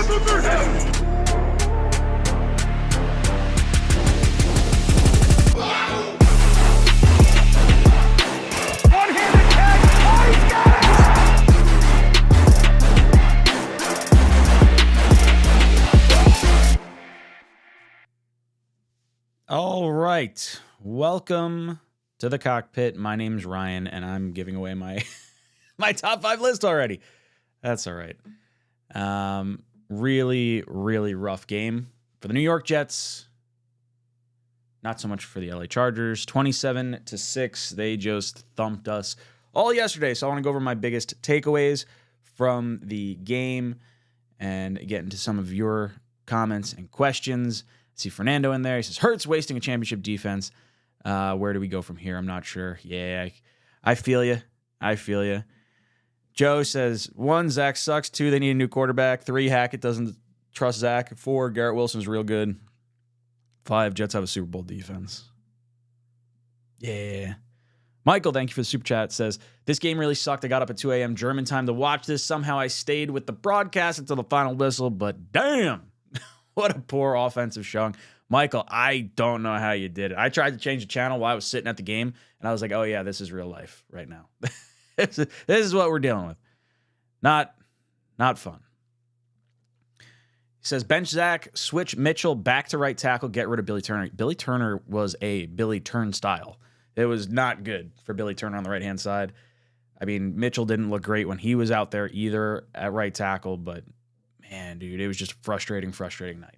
One-handed catch. Oh, he's got it! All right. Welcome to the cockpit. My name's Ryan, and I'm giving away my my top 5 list already. That's all right. Really, really rough game for the New York Jets. Not so much for the LA Chargers. 27-6. They just thumped us all yesterday. So I want to go over my biggest takeaways from the game and get into some of your comments and questions. See Fernando in there. He says, Hurts wasting a championship defense. Where do we go from here? I'm not sure. Yeah, I feel you. I feel you. Joe says, 1, Zach sucks. 2, they need a new quarterback. 3, Hackett doesn't trust Zach. 4, Garrett Wilson's real good. 5, Jets have a Super Bowl defense. Yeah. Michael, thank you for the super chat, says, this game really sucked. I got up at 2 a.m. German time to watch this. Somehow I stayed with the broadcast until the final whistle, but damn, what a poor offensive showing. Michael, I don't know how you did it. I tried to change the channel while I was sitting at the game, and I was like, oh, yeah, this is real life right now. This is what we're dealing with. Not fun. He says, bench Zach, switch Mitchell back to right tackle, get rid of Billy Turner. Billy Turner was a Billy Turnstile. It was not good for Billy Turner on the right-hand side. I mean, Mitchell didn't look great when he was out there either at right tackle, but, man, dude, it was just a frustrating night.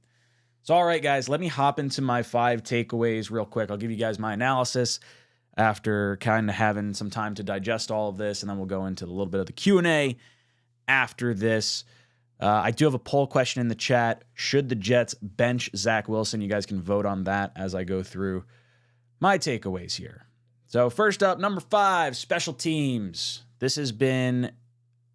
So, all right, guys, let me hop into my 5 takeaways real quick. I'll give you guys my analysis after kind of having some time to digest all of this, and then we'll go into a little bit of the Q&A after this. I do have a poll question in the chat. Should the Jets bench Zach Wilson? You guys can vote on that as I go through my takeaways here. So first up, number 5, special teams. This has been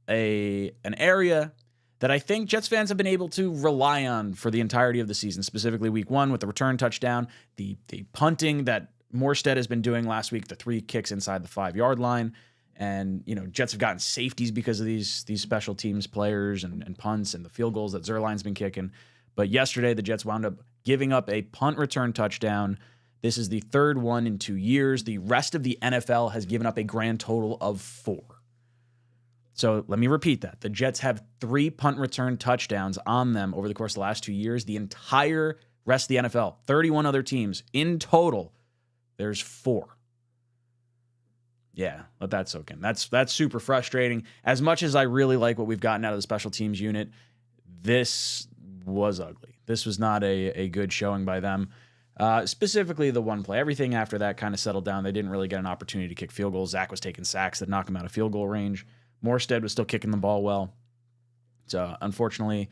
an area that I think Jets fans have been able to rely on for the entirety of the season, specifically week 1 with the return touchdown, the punting that Morstead has been doing last week, the 3 kicks inside the 5-yard line. And, you know, Jets have gotten safeties because of these special teams players and punts and the field goals that Zerline's been kicking. But yesterday, the Jets wound up giving up a punt return touchdown. This is the 3rd one in 2 years. The rest of the NFL has given up a grand total of 4. So let me repeat that. The Jets have 3 punt return touchdowns on them over the course of the last 2 years. The entire rest of the NFL, 31 other teams in total, there's 4. Yeah, let that soak in. That's super frustrating. As much as I really like what we've gotten out of the special teams unit, this was ugly. This was not a good showing by them. Specifically the one play. Everything after that kind of settled down. They didn't really get an opportunity to kick field goals. Zach was taking sacks that knocked him out of field goal range. Morstead was still kicking the ball well. So, unfortunately,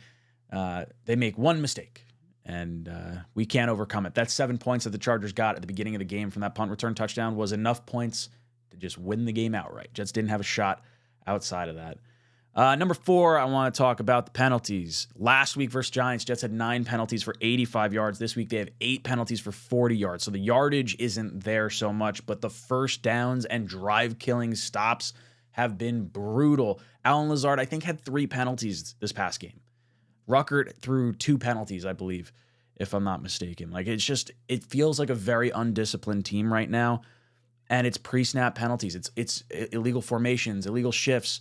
they make one mistake, and we can't overcome it. That 7 points that the Chargers got at the beginning of the game from that punt return touchdown was enough points to just win the game outright. Jets didn't have a shot outside of that. Number 4, I want to talk about the penalties. Last week versus Giants, Jets had 9 penalties for 85 yards. This week they have 8 penalties for 40 yards. So the yardage isn't there so much, but the first downs and drive-killing stops have been brutal. Alan Lazard, I think, had 3 penalties this past game. Ruckert threw 2 penalties, I believe, if I'm not mistaken. Like, it feels like a very undisciplined team right now, and it's pre-snap penalties. It's illegal formations, illegal shifts,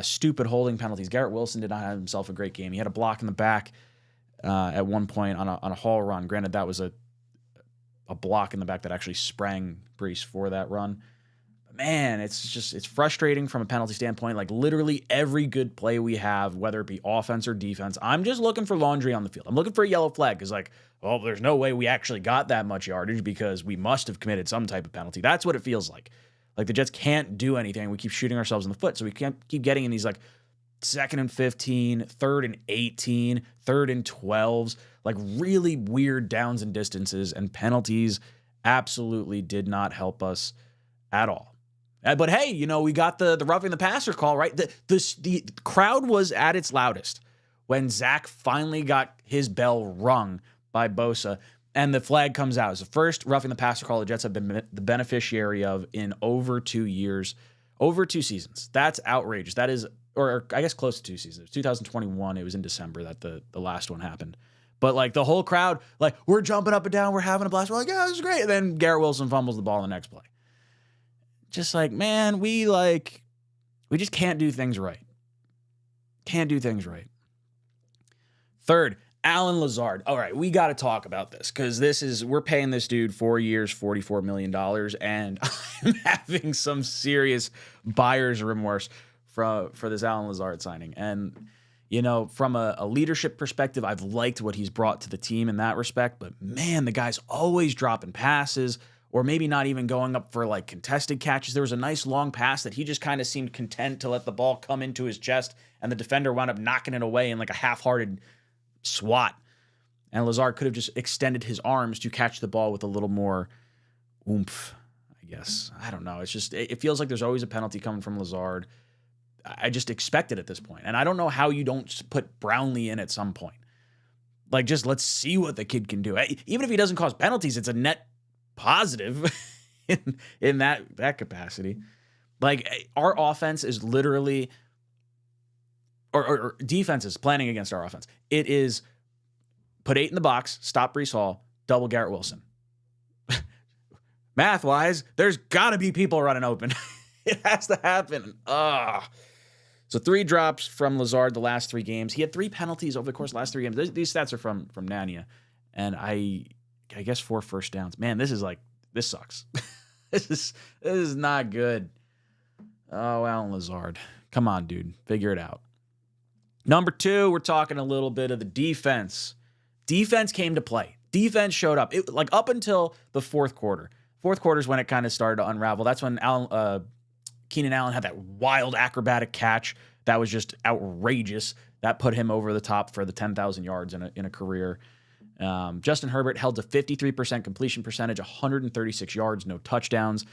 stupid holding penalties. Garrett Wilson did not have himself a great game. He had a block in the back at one point on a haul run. Granted, that was a block in the back that actually sprang Brees for that run. Man, it's frustrating from a penalty standpoint. Like, literally every good play we have, whether it be offense or defense, I'm just looking for laundry on the field. I'm looking for a yellow flag because, like, well, there's no way we actually got that much yardage because we must have committed some type of penalty. That's what it feels like. Like, the Jets can't do anything. We keep shooting ourselves in the foot, so we can't keep getting in these, like, 2nd and 15, 3rd and 18, 3rd and 12s, like, really weird downs and distances, and penalties absolutely did not help us at all. But hey, you know, we got the roughing the passer call, right? The crowd was at its loudest when Zach finally got his bell rung by Bosa, and the flag comes out. It's the first roughing the passer call the Jets have been the beneficiary of in over 2 years, over 2 seasons. That's outrageous. That is or I guess close to 2 seasons. It was 2021. It was in December that the last one happened. But like the whole crowd, like we're jumping up and down, we're having a blast. We're like, yeah, this is great. And then Garrett Wilson fumbles the ball in the next play. Just like, man, we just can't do things right. Can't do things right. Third, Alan Lazard. All right, we got to talk about this because we're paying this dude 4 years, $44 million, and I'm having some serious buyer's remorse for this Alan Lazard signing. And, you know, from a leadership perspective, I've liked what he's brought to the team in that respect, but man, the guy's always dropping passes or maybe not even going up for like contested catches. There was a nice long pass that he just kind of seemed content to let the ball come into his chest, and the defender wound up knocking it away in like a half-hearted swat. And Lazard could have just extended his arms to catch the ball with a little more oomph, I guess. I don't know. It's just, it feels like there's always a penalty coming from Lazard. I just expect it at this point. And I don't know how you don't put Brownlee in at some point. Like, just let's see what the kid can do. Even if he doesn't cause penalties, it's a net positive in that capacity. Like, our offense is literally, or defense is planning against our offense. It is put 8 in the box, stop Breece Hall, double Garrett Wilson. Math-wise, there's got to be people running open. It has to happen. So 3 drops from Lazard the last 3 games. He had 3 penalties over the course of the last 3 games. These stats are from Nania. And I guess 4 first downs. Man, this sucks. This is not good. Oh, Alan Lazard. Come on, dude. Figure it out. Number 2, we're talking a little bit of the defense. Defense came to play. Defense showed up. Like up until the fourth quarter. Fourth quarter is when it kind of started to unravel. That's when Keenan Allen had that wild acrobatic catch that was just outrageous. That put him over the top for the 10,000 yards in a career. Justin Herbert held to 53% completion percentage, 136 yards, no touchdowns.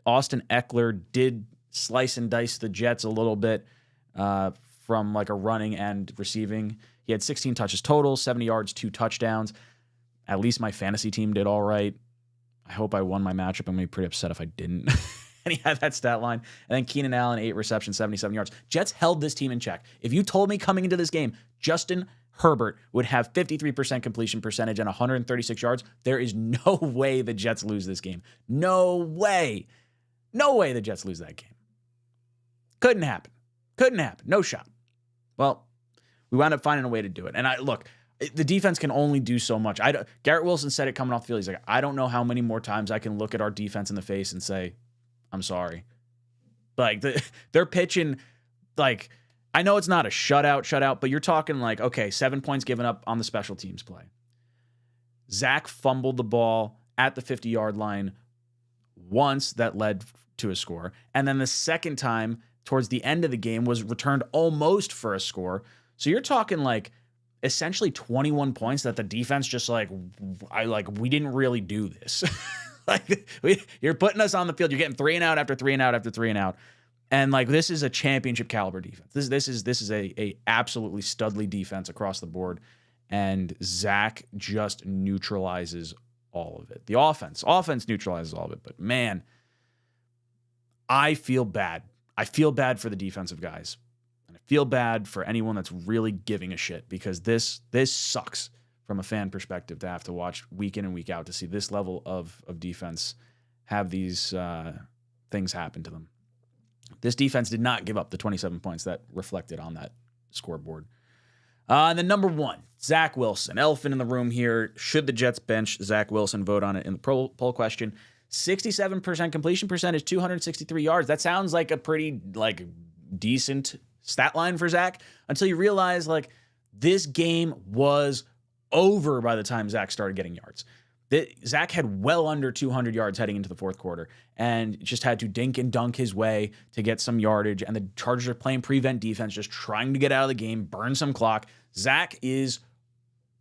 Austin Eckler did slice and dice the Jets a little bit from like a running and receiving. He had 16 touches total, 70 yards, 2 touchdowns. At least my fantasy team did all right. I hope I won my matchup. I'm going to be pretty upset if I didn't. And he had that stat line. And then Keenan Allen, 8 receptions, 77 yards. Jets held this team in check. If you told me coming into this game, Justin Herbert would have 53% completion percentage and 136 yards, there is no way the Jets lose this game. No way. No way the Jets lose that game. Couldn't happen. Couldn't happen. No shot. Well, we wound up finding a way to do it. And look, the defense can only do so much. Garrett Wilson said it coming off the field. He's like, I don't know how many more times I can look at our defense in the face and say, I'm sorry. Like, they're pitching, like, I know it's not a shutout, but you're talking like, okay, 7 points given up on the special teams play. Zach fumbled the ball at the 50-yard line once that led to a score. And then the second time towards the end of the game was returned almost for a score. So you're talking like essentially 21 points that the defense just we didn't really do this. Like, you're putting us on the field. You're getting 3 and out after 3 and out after 3 and out. And like, this is a championship caliber defense. This is a absolutely studly defense across the board. And Zach just neutralizes all of it. The offense neutralizes all of it. But man, I feel bad. I feel bad for the defensive guys. And I feel bad for anyone that's really giving a shit, because this sucks from a fan perspective to have to watch week in and week out to see this level of defense have these things happen to them. This defense did not give up the 27 points that reflected on that scoreboard. And then number 1, Zach Wilson. Elephant in the room here. Should the Jets bench Zach Wilson? Vote on it in the poll question. 67% completion percentage, 263 yards. That sounds like a pretty decent stat line for Zach, until you realize this game was over by the time Zach started getting yards. Zach had well under 200 yards heading into the fourth quarter and just had to dink and dunk his way to get some yardage. And the Chargers are playing prevent defense, just trying to get out of the game, burn some clock. Zach is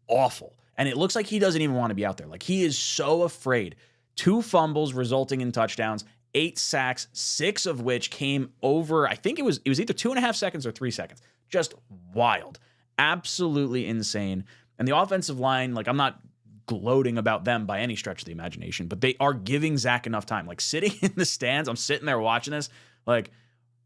awful. And it looks like he doesn't even want to be out there. Like, he is so afraid. 2 fumbles resulting in touchdowns, 8 sacks, 6 of which came over, I think it was either 2.5 seconds or 3 seconds. Just wild. Absolutely insane. And the offensive line, I'm not gloating about them by any stretch of the imagination, but they are giving Zach enough time. Sitting in the stands, I'm sitting there watching this,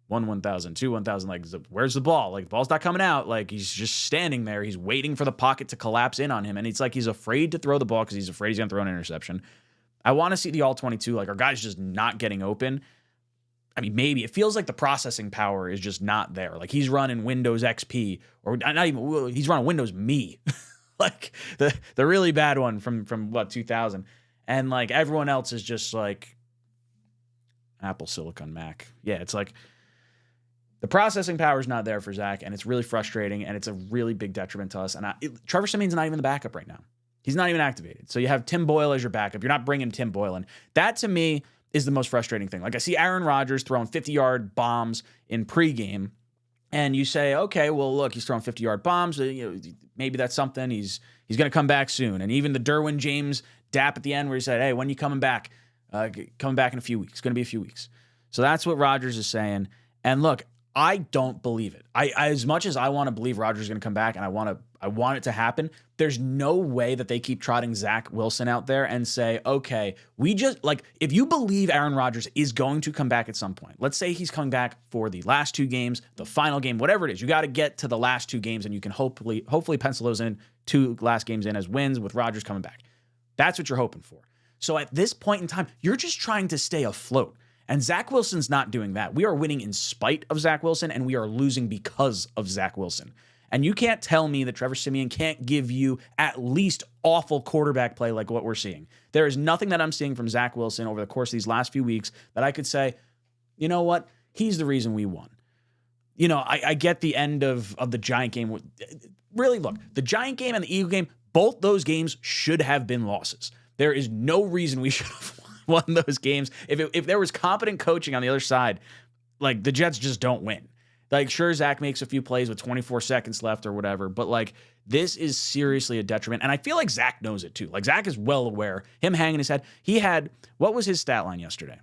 1,000, 2, 1,000. Like, where's the ball? Like, the ball's not coming out. Like, he's just standing there. He's waiting for the pocket to collapse in on him. And it's like he's afraid to throw the ball because he's afraid he's going to throw an interception. I want to see the all 22. Like, our guy's just not getting open. I mean, maybe it feels like the processing power is just not there. Like, he's running Windows XP, or not even, he's running Windows Me. Like the really bad one from what, 2000. And like everyone else is just like Apple Silicon Mac. Yeah, it's like the processing power is not there for Zach, and it's really frustrating, and it's a really big detriment to us. And Trevor Siemian's not even the backup right now. He's not even activated. So you have Tim Boyle as your backup. You're not bringing Tim Boyle in. That, to me, is the most frustrating thing. Like, I see Aaron Rodgers throwing 50-yard bombs in pregame, and you say, okay, well, look, he's throwing 50-yard bombs. Maybe that's something. He's going to come back soon. And even the Derwin James dap at the end where he said, hey, when are you coming back? Coming back in a few weeks. It's going to be a few weeks. So that's what Rodgers is saying. And look, I don't believe it. I as much as I want to believe Rodgers is going to come back and I want it to happen, there's no way that they keep trotting Zach Wilson out there and say, okay, we just, like, if you believe Aaron Rodgers is going to come back at some point, let's say he's coming back for the last 2 games, the final game, whatever it is, you got to get to the last 2 games and you can hopefully pencil those in, 2 last games in as wins with Rodgers coming back. That's what you're hoping for. So at this point in time, you're just trying to stay afloat. And Zach Wilson's not doing that. We are winning in spite of Zach Wilson, and we are losing because of Zach Wilson. And you can't tell me that Trevor Siemian can't give you at least awful quarterback play like what we're seeing. There is nothing that I'm seeing from Zach Wilson over the course of these last few weeks that I could say, you know what? He's the reason we won. You know, I get the end of the Giant game. Really, look, the Giant game and the Eagle game, both those games should have been losses. There is no reason we should have won those games. If there was competent coaching on the other side, like, the Jets just don't win. Like, sure, Zach makes a few plays with 24 seconds left or whatever, but like, this is seriously a detriment. And I feel like Zach knows it too. Like, Zach is well aware. Him hanging his head. He had, what was his stat line yesterday?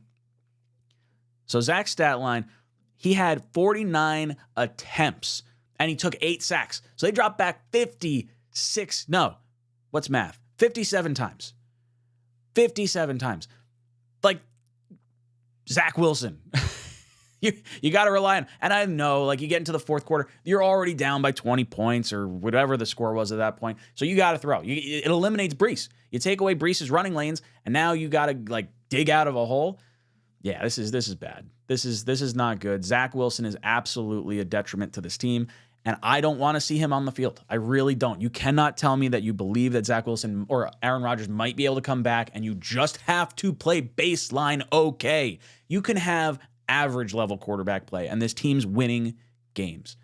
So Zach's stat line, he had 49 attempts and he took 8 sacks. So they dropped back 57 times. 57 times. Like, Zach Wilson. You got to rely on. And I know, like, you get into the fourth quarter, you're already down by 20 points or whatever the score was at that point. So you got to throw. It eliminates Brees. You take away Brees's running lanes, and now you got to, like, dig out of a hole. Yeah, this is bad. This is not good. Zach Wilson is absolutely a detriment to this team, and I don't want to see him on the field. I really don't. You cannot tell me that you believe that Zach Wilson or Aaron Rodgers might be able to come back, and you just have to play baseline okay. You can have average level quarterback play, and this team's winning games.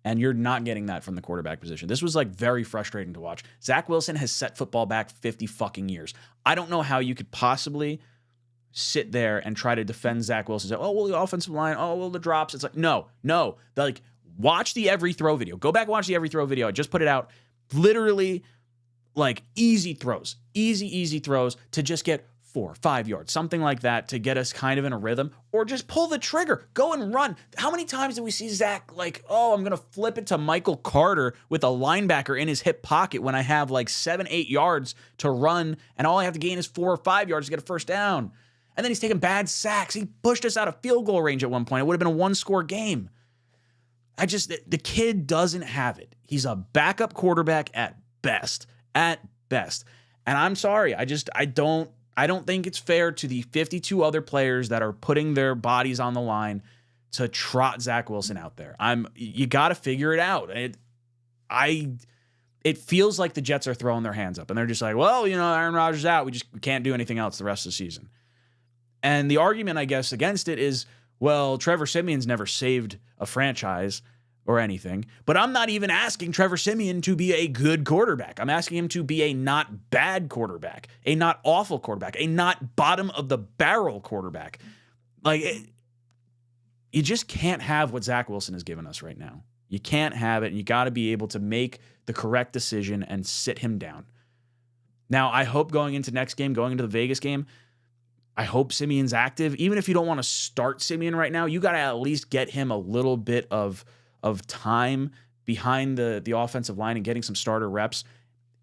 And you're not getting that from the quarterback position. This was, like, very frustrating to watch. Zach Wilson has set football back 50 fucking years. I don't know how you could possibly sit there and try to defend Zach Wilson. Say, oh, well, the offensive line, oh, well, the drops. It's like, no. Like, watch the every throw video. Go back and watch the every throw video. I just put it out. Literally, like, easy throws to just get 4 or 5 yards, something like that, to get us kind of in a rhythm, or just pull the trigger, go and run. How many times do we see Zach like, oh, I'm going to flip it to Michael Carter with a linebacker in his hip pocket when I have like 7-8 yards to run, and all I have to gain is 4 or 5 yards to get a first down. And then he's taking bad sacks. He pushed us out of field goal range at one point. It would have been a 1-score game. The kid doesn't have it. He's a backup quarterback at best. And I'm sorry. I don't think it's fair to the 52 other players that are putting their bodies on the line to trot Zach Wilson out there. You got to figure it out. It feels like the Jets are throwing their hands up and they're just like, well, you know, Aaron Rodgers out. We can't do anything else the rest of the season. And the argument, I guess, against it is, well, Trevor Siemian's never saved a franchise or anything, but I'm not even asking Trevor Siemian to be a good quarterback. I'm asking him to be a not bad quarterback, a not awful quarterback, a not bottom of the barrel quarterback. You just can't have what Zach Wilson has given us right now. You can't have it, and you got to be able to make the correct decision and sit him down. Now, I hope going into next game, going into the Vegas game, I hope Siemian's active. Even if you don't want to start Siemian right now, you got to at least get him a little bit of time behind the offensive line and getting some starter reps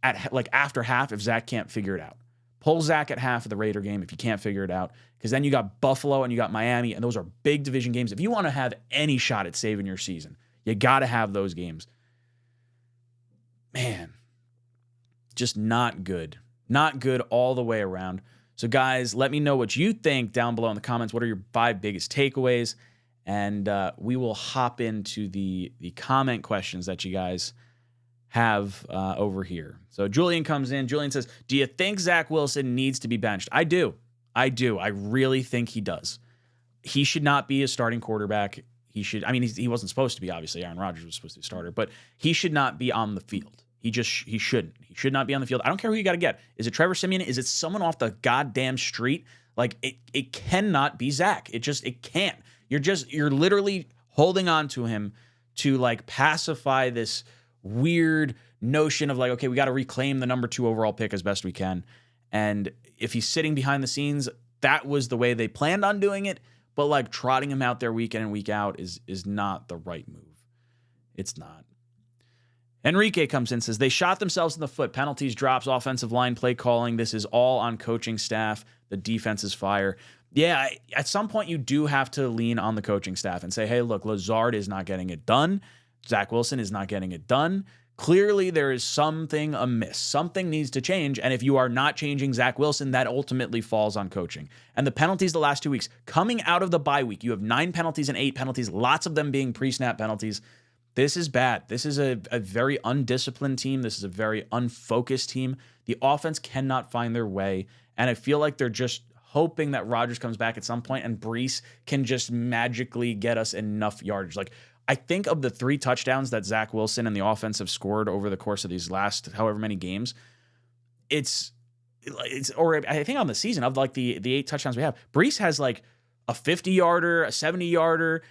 at, like, after half if Zach can't figure it out. Pull Zach at half of the Raider game if you can't figure it out, because then you got Buffalo and you got Miami, and those are big division games. If you want to have any shot at saving your season, you got to have those games. Man, just not good. Not good all the way around. So, guys, let me know what you think down below in the comments. What are your 5 biggest takeaways? And we will hop into the comment questions that you guys have over here. So Julian comes in. Julian says, do you think Zach Wilson needs to be benched? I do. I really think he does. He should not be a starting quarterback. He wasn't supposed to be, obviously. Aaron Rodgers was supposed to be a starter, but he should not be on the field. He shouldn't. He should not be on the field. I don't care who you got to get. Is it Trevor Siemian? Is it someone off the goddamn street? Like, it cannot be Zach. It can't. You're literally holding on to him to, like, pacify this weird notion of, like, okay, we got to reclaim the number 2 overall pick as best we can. And if he's sitting behind the scenes, that was the way they planned on doing it. But, like, trotting him out there week in and week out is not the right move. It's not. Enrique comes in and says, they shot themselves in the foot. Penalties, drops, offensive line, play calling. This is all on coaching staff. The defense is fire. Yeah, at some point you do have to lean on the coaching staff and say, hey, look, Lazard is not getting it done. Zach Wilson is not getting it done. Clearly, there is something amiss. Something needs to change. And if you are not changing Zach Wilson, that ultimately falls on coaching. And the penalties the last 2 weeks, coming out of the bye week, you have 9 penalties and 8 penalties, lots of them being pre-snap penalties. This is bad. This is a very undisciplined team. This is a very unfocused team. The offense cannot find their way. And I feel like they're just hoping that Rodgers comes back at some point and Brees can just magically get us enough yardage. Like, I think of the 3 touchdowns that Zach Wilson and the offense have scored over the course of these last however many games, or I think on the season of, like, the 8 touchdowns we have, Brees has, like, a 50-yarder, a 70-yarder.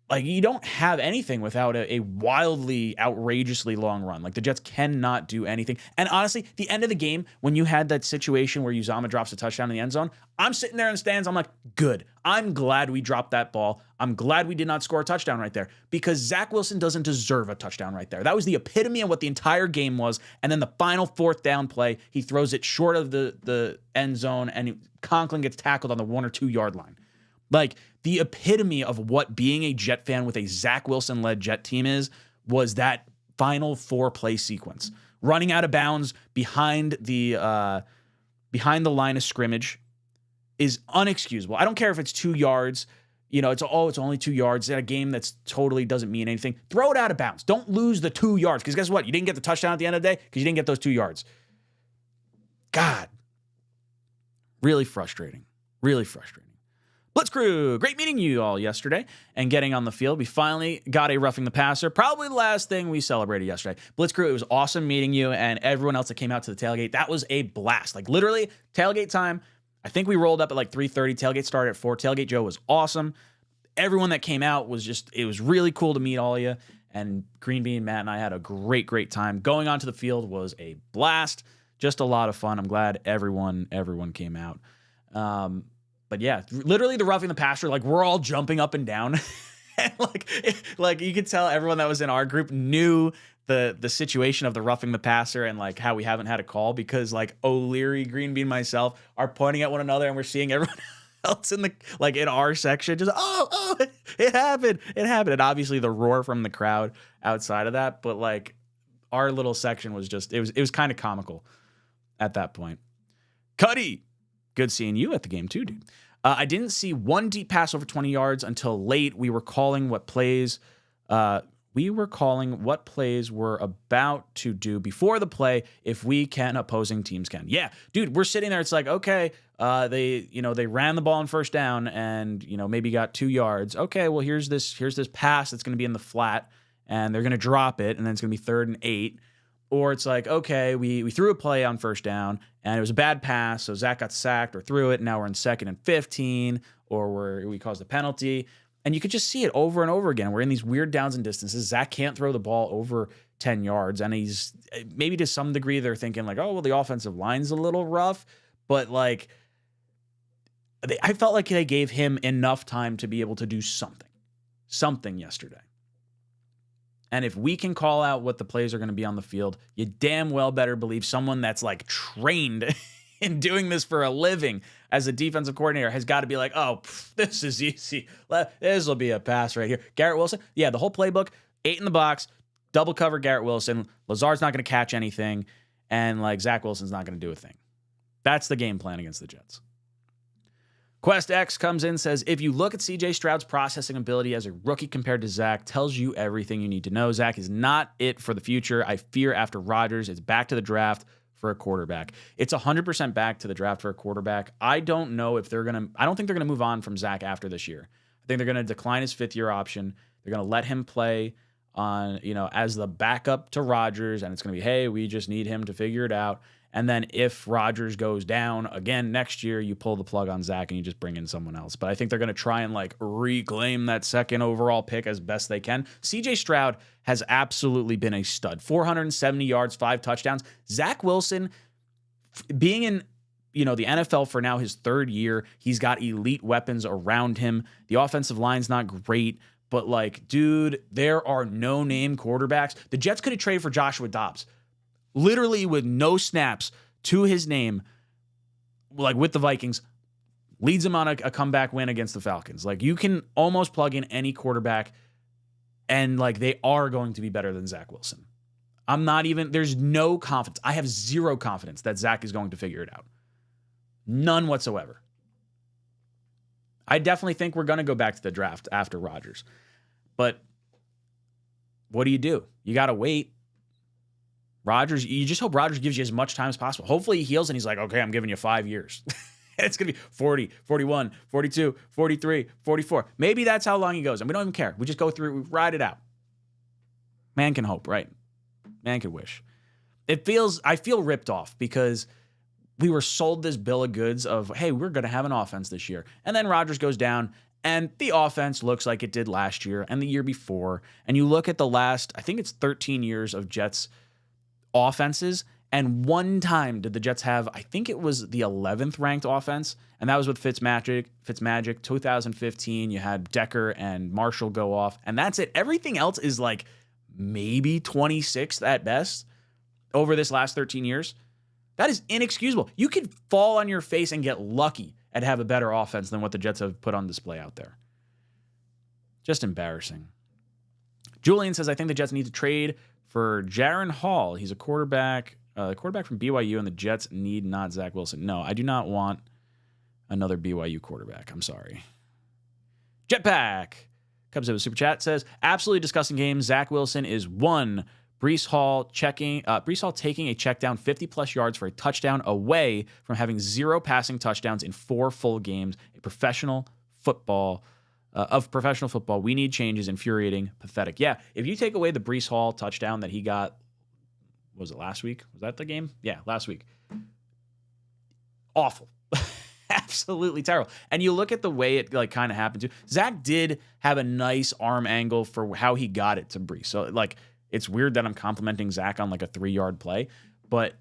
Like, you don't have anything without a wildly, outrageously long run. Like, the Jets cannot do anything. And honestly, the end of the game, when you had that situation where Uzomah drops a touchdown in the end zone, I'm sitting there in the stands. I'm like, good. I'm glad we dropped that ball. I'm glad we did not score a touchdown right there, because Zach Wilson doesn't deserve a touchdown right there. That was the epitome of what the entire game was. And then the final 4th down play, he throws it short of the end zone, and Conklin gets tackled on the 1 or 2 yard line. Like, the epitome of what being a Jet fan with a Zach Wilson-led Jet team was that final 4-play sequence. Running out of bounds behind the line of scrimmage is unexcusable. I don't care if it's 2 yards. You know, it's only 2 yards. It's a game that's totally doesn't mean anything. Throw it out of bounds. Don't lose the 2 yards, because guess what? You didn't get the touchdown at the end of the day because you didn't get those 2 yards. God. Really frustrating. Really frustrating. Blitz Crew, great meeting you all yesterday and getting on the field. We finally got a roughing the passer. Probably the last thing we celebrated yesterday. Blitz Crew, it was awesome meeting you and everyone else that came out to the tailgate. That was a blast. Like, literally, tailgate time. I think we rolled up at like 3:30. Tailgate started at 4. Tailgate Joe was awesome. Everyone that came out it was really cool to meet all of you. And Green Bean, Matt, and I had a great, great time. Going onto the field was a blast. Just a lot of fun. I'm glad everyone came out. But yeah, literally the roughing the passer, like, we're all jumping up and down. And like you could tell everyone that was in our group knew the situation of the roughing the passer and, like, how we haven't had a call, because, like, O'Leary, Green Bean, myself are pointing at one another and we're seeing everyone else in our section just, oh, it happened. And obviously the roar from the crowd outside of that, but, like, our little section was just, it was kind of comical at that point. Cuddy, good seeing you at the game too, dude. I didn't see one deep pass over 20 yards until late. We were calling what plays we're about to do before the play if we can, opposing teams can. Yeah, dude, we're sitting there. It's like, okay, they ran the ball on first down and, maybe got 2 yards. Okay, well, here's this pass that's going to be in the flat and they're going to drop it and then it's going to be 3rd and 8. Or it's like, okay, we threw a play on first down and it was a bad pass, so Zach got sacked or threw it, and now we're in 2nd and 15, or we caused a penalty. And you could just see it over and over again. We're in these weird downs and distances. Zach can't throw the ball over 10 yards, and he's maybe to some degree they're thinking like, oh, well, the offensive line's a little rough, but, like, I felt like they gave him enough time to be able to do something yesterday. And if we can call out what the plays are going to be on the field, you damn well better believe someone that's, like, trained in doing this for a living as a defensive coordinator has got to be like, oh, this is easy. This will be a pass right here. Garrett Wilson, yeah, the whole playbook, 8 in the box, double cover Garrett Wilson. Lazard's not going to catch anything, and like Zach Wilson's not going to do a thing. That's the game plan against the Jets. Quest X comes in, says, if you look at CJ Stroud's processing ability as a rookie compared to Zach, tells you everything you need to know. Zach is not it for the future. I fear after Rodgers, it's back to the draft for a quarterback. It's 100% back to the draft for a quarterback. I don't know if I don't think they're going to move on from Zach after this year. I think they're going to decline his 5th-year option. They're going to let him play on, as the backup to Rodgers, and it's going to be, hey, we just need him to figure it out. And then if Rodgers goes down again next year, you pull the plug on Zach and you just bring in someone else. But I think they're going to try and reclaim that 2nd overall pick as best they can. CJ Stroud has absolutely been a stud. 470 yards, 5 touchdowns. Zach Wilson, being in the NFL for now his 3rd year, he's got elite weapons around him. The offensive line's not great, but dude, there are no-name quarterbacks. The Jets could have traded for Joshua Dobbs, literally with no snaps to his name, with the Vikings, leads him on a comeback win against the Falcons. You can almost plug in any quarterback, and they are going to be better than Zach Wilson. There's no confidence. I have zero confidence that Zach is going to figure it out. None whatsoever. I definitely think we're going to go back to the draft after Rodgers. But what do? You got to wait. Rodgers, you just hope Rodgers gives you as much time as possible. Hopefully he heals and he's like, okay, I'm giving you 5 years. It's going to be 40, 41, 42, 43, 44. Maybe that's how long he goes. And we don't even care. We just go through, we ride it out. Man can hope, right? Man can wish. I feel ripped off because we were sold this bill of goods of, hey, we're going to have an offense this year. And then Rodgers goes down and the offense looks like it did last year and the year before. And you look at the last, I think it's 13 years of Jets offenses, and one time did the Jets have, I think it was the 11th ranked offense, and that was with Fitzmagic 2015. You had Decker and Marshall go off, and that's it. Everything else is maybe 26th at best over this last 13 years. That is inexcusable. You could fall on your face and get lucky and have a better offense than what the Jets have put on display out there. Just embarrassing. Julian says, I think the Jets need to trade for Jaron Hall. He's a quarterback from BYU, and the Jets need not Zach Wilson. No, I do not want another BYU quarterback. I'm sorry. Jetpack comes in with a super chat, says, absolutely disgusting game. Zach Wilson is 1. Breece Hall taking a check down 50-plus yards for a touchdown away from having 0 passing touchdowns in 4 full games. Professional football. We need changes. Infuriating, pathetic. Yeah, if you take away the Breece Hall touchdown that he got, was it last week? Was that the game? Yeah, last week. Awful. Absolutely terrible. And you look at the way it kind of happened too. Zach did have a nice arm angle for how he got it to Breece. So it's weird that I'm complimenting Zach on a 3-yard play, but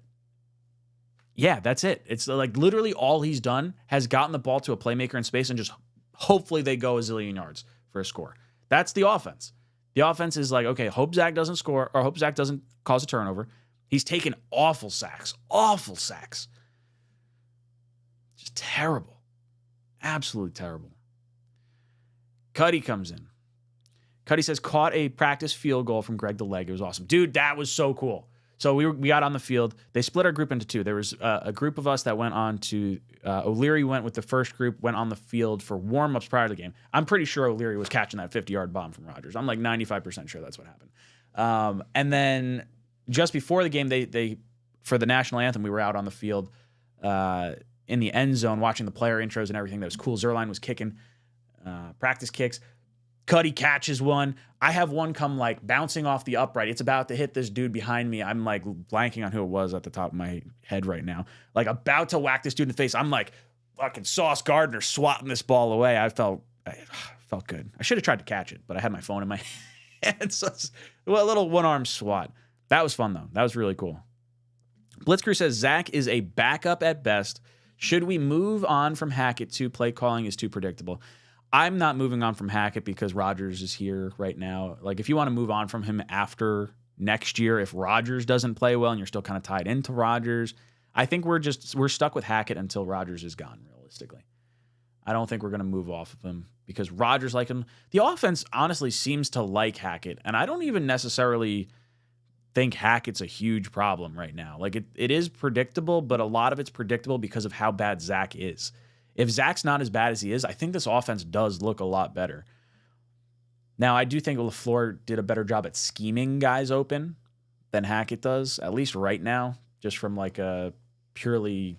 yeah, that's it. It's literally all he's done has gotten the ball to a playmaker in space and just hopefully they go a zillion yards for a score. That's the offense. The offense is okay, hope Zach doesn't score or hope Zach doesn't cause a turnover. He's taken awful sacks. Just terrible. Absolutely terrible. Cuddy comes in. Cuddy says, caught a practice field goal from Greg the Leg. It was awesome. Dude, that was so cool. So we got on the field. They split our group into 2. There was a group of us that went on to O'Leary went with the first group, went on the field for warm-ups prior to the game. I'm pretty sure O'Leary was catching that 50-yard bomb from Rodgers. I'm 95% sure that's what happened. And then just before the game, they for the national anthem, we were out on the field in the end zone watching the player intros and everything. That was cool. Zerline was kicking practice kicks. Cuddy catches one. I have one come bouncing off the upright. It's about to hit this dude behind me. I'm blanking on who it was at the top of my head right now. About to whack this dude in the face. I'm fucking Sauce Gardner swatting this ball away. I felt good. I should have tried to catch it, but I had my phone in my hand. So it's a little one-arm swat. That was fun though. That was really cool. Blitzkrieg says Zach is a backup at best. Should we move on from Hackett to play calling is too predictable? I'm not moving on from Hackett because Rodgers is here right now. If you want to move on from him after next year, if Rodgers doesn't play well and you're still kind of tied into Rodgers, I think we're stuck with Hackett until Rodgers is gone, realistically. I don't think we're going to move off of him because Rodgers like him. The offense honestly seems to like Hackett, and I don't even necessarily think Hackett's a huge problem right now. Like it is predictable, but a lot of it's predictable because of how bad Zach is. If Zach's not as bad as he is, I think this offense does look a lot better. Now, I do think LaFleur did a better job at scheming guys open than Hackett does, at least right now, just from like a purely,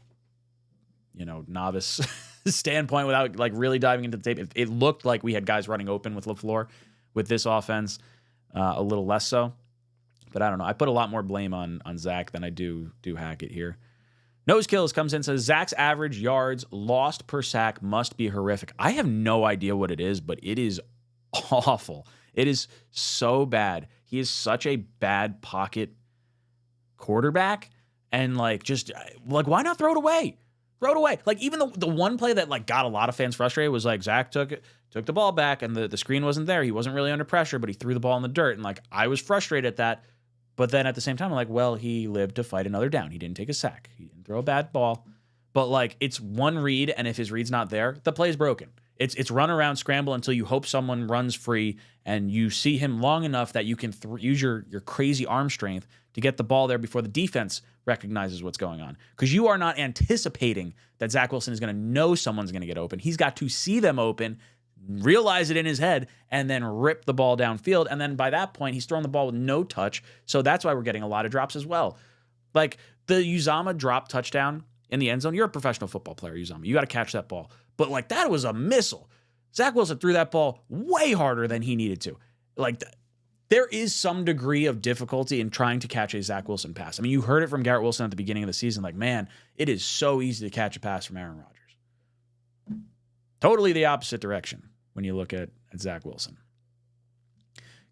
novice standpoint without like really diving into the tape. It looked like we had guys running open with LaFleur. With this offense, a little less so. But I don't know. I put a lot more blame on Zach than I do Hackett here. Nose Kills comes in and says, Zach's average yards lost per sack must be horrific. I have no idea what it is, but it is awful. It is so bad. He is such a bad pocket quarterback. And why not throw it away? Throw it away. Like even the one play that like got a lot of fans frustrated was like Zach took the ball back and the screen wasn't there. He wasn't really under pressure, but he threw the ball in the dirt. And like I was frustrated at that. But then at the same time, I'm like, well, he lived to fight another down. He didn't take a sack. He didn't throw a bad ball. But like it's one read, and if his read's not there, the play's broken. It's run around, scramble until you hope someone runs free, and you see him long enough that you can use your crazy arm strength to get the ball there before the defense recognizes what's going on. Because you are not anticipating that Zach Wilson is going to know someone's going to get open. He's got to see them open, realize it in his head, and then rip the ball downfield. And then by that point, he's throwing the ball with no touch. So that's why we're getting a lot of drops as well. Like the Uzomah drop touchdown in the end zone. You're a professional football player, Uzomah. You got to catch that ball. But like that was a missile. Zach Wilson threw that ball way harder than he needed to. Like there is some degree of difficulty in trying to catch a Zach Wilson pass. I mean, you heard it from Garrett Wilson at the beginning of the season. Like, man, it is so easy to catch a pass from Aaron Rodgers. Totally the opposite direction when you look at Zach Wilson.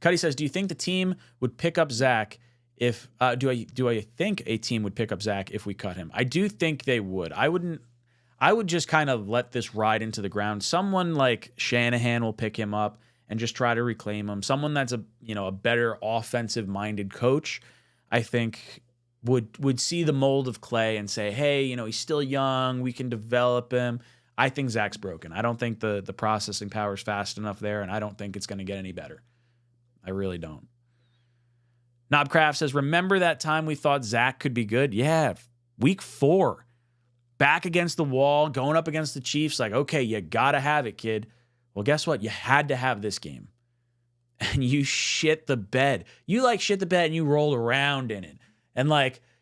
Cuddy says, do you think the team would pick up Zach if do I think a team would pick up Zach if we cut him? I do think they would. I would just kind of let this ride into the ground. Someone like Shanahan will pick him up and just try to reclaim him. Someone that's a better offensive minded coach, I think would see the mold of Clay and say, hey, he's still young. We can develop him. I think Zach's broken. I don't think the processing power is fast enough there, and I don't think it's going to get any better. I really don't. Knobcraft says, remember that time we thought Zach could be good? Yeah, week 4. Back against the wall, going up against the Chiefs, like, okay, you got to have it, kid. Well, guess what? You had to have this game. And you shit the bed. You shit the bed and you rolled around in it. And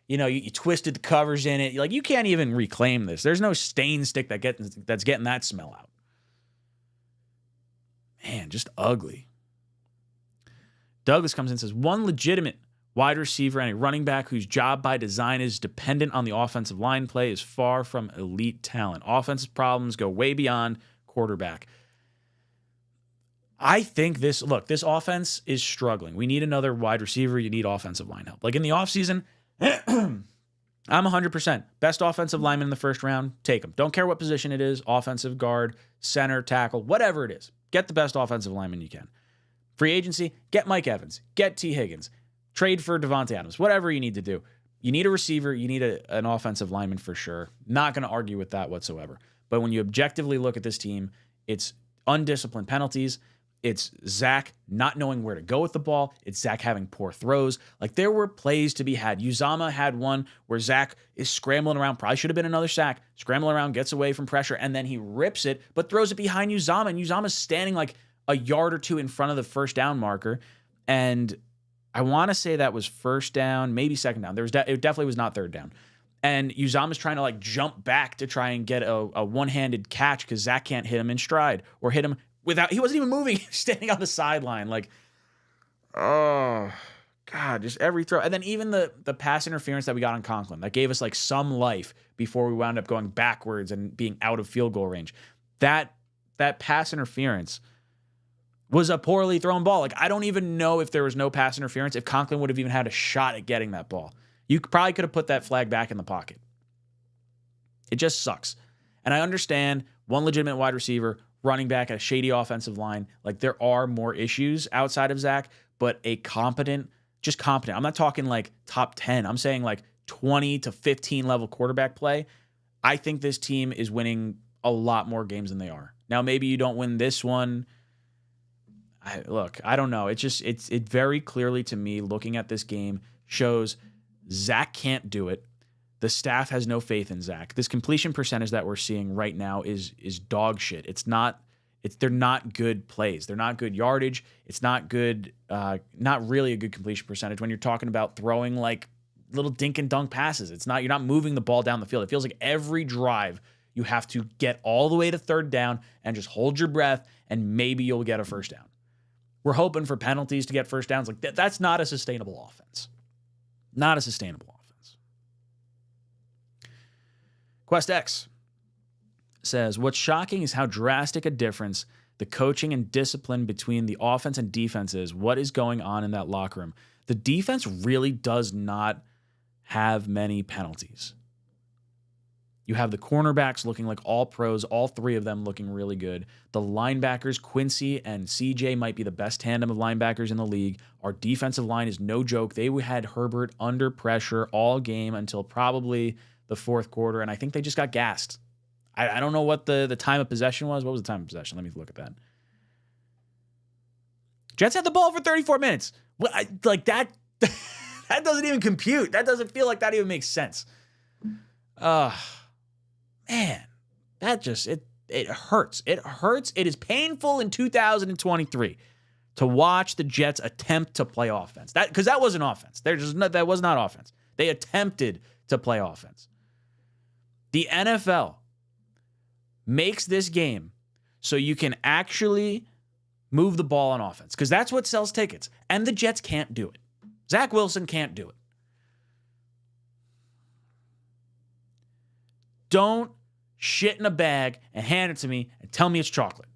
you twisted the covers in it. You can't even reclaim this. There's no stain stick that's getting that smell out. Man, just ugly. Douglas comes in and says, one legitimate wide receiver and a running back whose job by design is dependent on the offensive line play is far from elite talent. Offensive problems go way beyond quarterback. I think this offense is struggling. We need another wide receiver. You need offensive line help. Like in the offseason, I'm 100%. Best offensive lineman in the first round, take him. Don't care what position it is, offensive guard, center, tackle, whatever it is. Get the best offensive lineman you can. Free agency, get Mike Evans, get T. Higgins. Trade for Devontae Adams, whatever you need to do. You need a receiver. You need an offensive lineman for sure. Not going to argue with that whatsoever. But when you objectively look at this team, it's undisciplined penalties. It's Zach not knowing where to go with the ball. It's Zach having poor throws. Like there were plays to be had. Uzomah had one where Zach is scrambling around. Probably should have been another sack. Scrambling around, gets away from pressure, and then he rips it, but throws it behind Uzomah. And Uzomah's standing like a yard or two in front of the first down marker. And I want to say that was first down, maybe second down. It definitely was not third down. And Uzomah's trying to jump back to try and get a one-handed catch because Zach can't hit him in stride or hit him he wasn't even moving, standing on the sideline. Oh, God, just every throw. And then even the pass interference that we got on Conklin, that gave us some life before we wound up going backwards and being out of field goal range. That pass interference was a poorly thrown ball. I don't even know if there was no pass interference, if Conklin would have even had a shot at getting that ball. You probably could have put that flag back in the pocket. It just sucks. And I understand one legitimate wide receiver, running back, a shady offensive line. There are more issues outside of Zach, but a competent. I'm not talking top 10. I'm saying 20 to 15 level quarterback play, I think this team is winning a lot more games than they are. Now, maybe you don't win this one. I don't know. It very clearly to me, looking at this game, shows Zach can't do it. The staff has no faith in Zach. This completion percentage that we're seeing right now is dog shit. They're not good plays. They're not good yardage. It's not good, not really a good completion percentage when you're talking about throwing like little dink and dunk passes. You're not moving the ball down the field. It feels like every drive you have to get all the way to third down and just hold your breath and maybe you'll get a first down. We're hoping for penalties to get first downs. Like that's not a sustainable offense. Not a sustainable offense. Quest X says, what's shocking is how drastic a difference the coaching and discipline between the offense and defense is. What is going on in that locker room? The defense really does not have many penalties. You have the cornerbacks looking like all pros, all three of them looking really good. The linebackers, Quincy and CJ, might be the best tandem of linebackers in the league. Our defensive line is no joke. They had Herbert under pressure all game until probably the fourth quarter, and I think they just got gassed. I don't know what the time of possession was. What was the time of possession? Let me look at that. Jets had the ball for 34 minutes. Like that, that doesn't even compute. That doesn't feel like that even makes sense. Man, that just, it hurts. It hurts. It is painful in 2023 to watch the Jets attempt to play offense. Because that wasn't offense. That was not offense. They attempted to play offense. The NFL makes this game so you can actually move the ball on offense, because that's what sells tickets. And the Jets can't do it. Zach Wilson can't do it. Don't shit in a bag and hand it to me and tell me it's chocolate.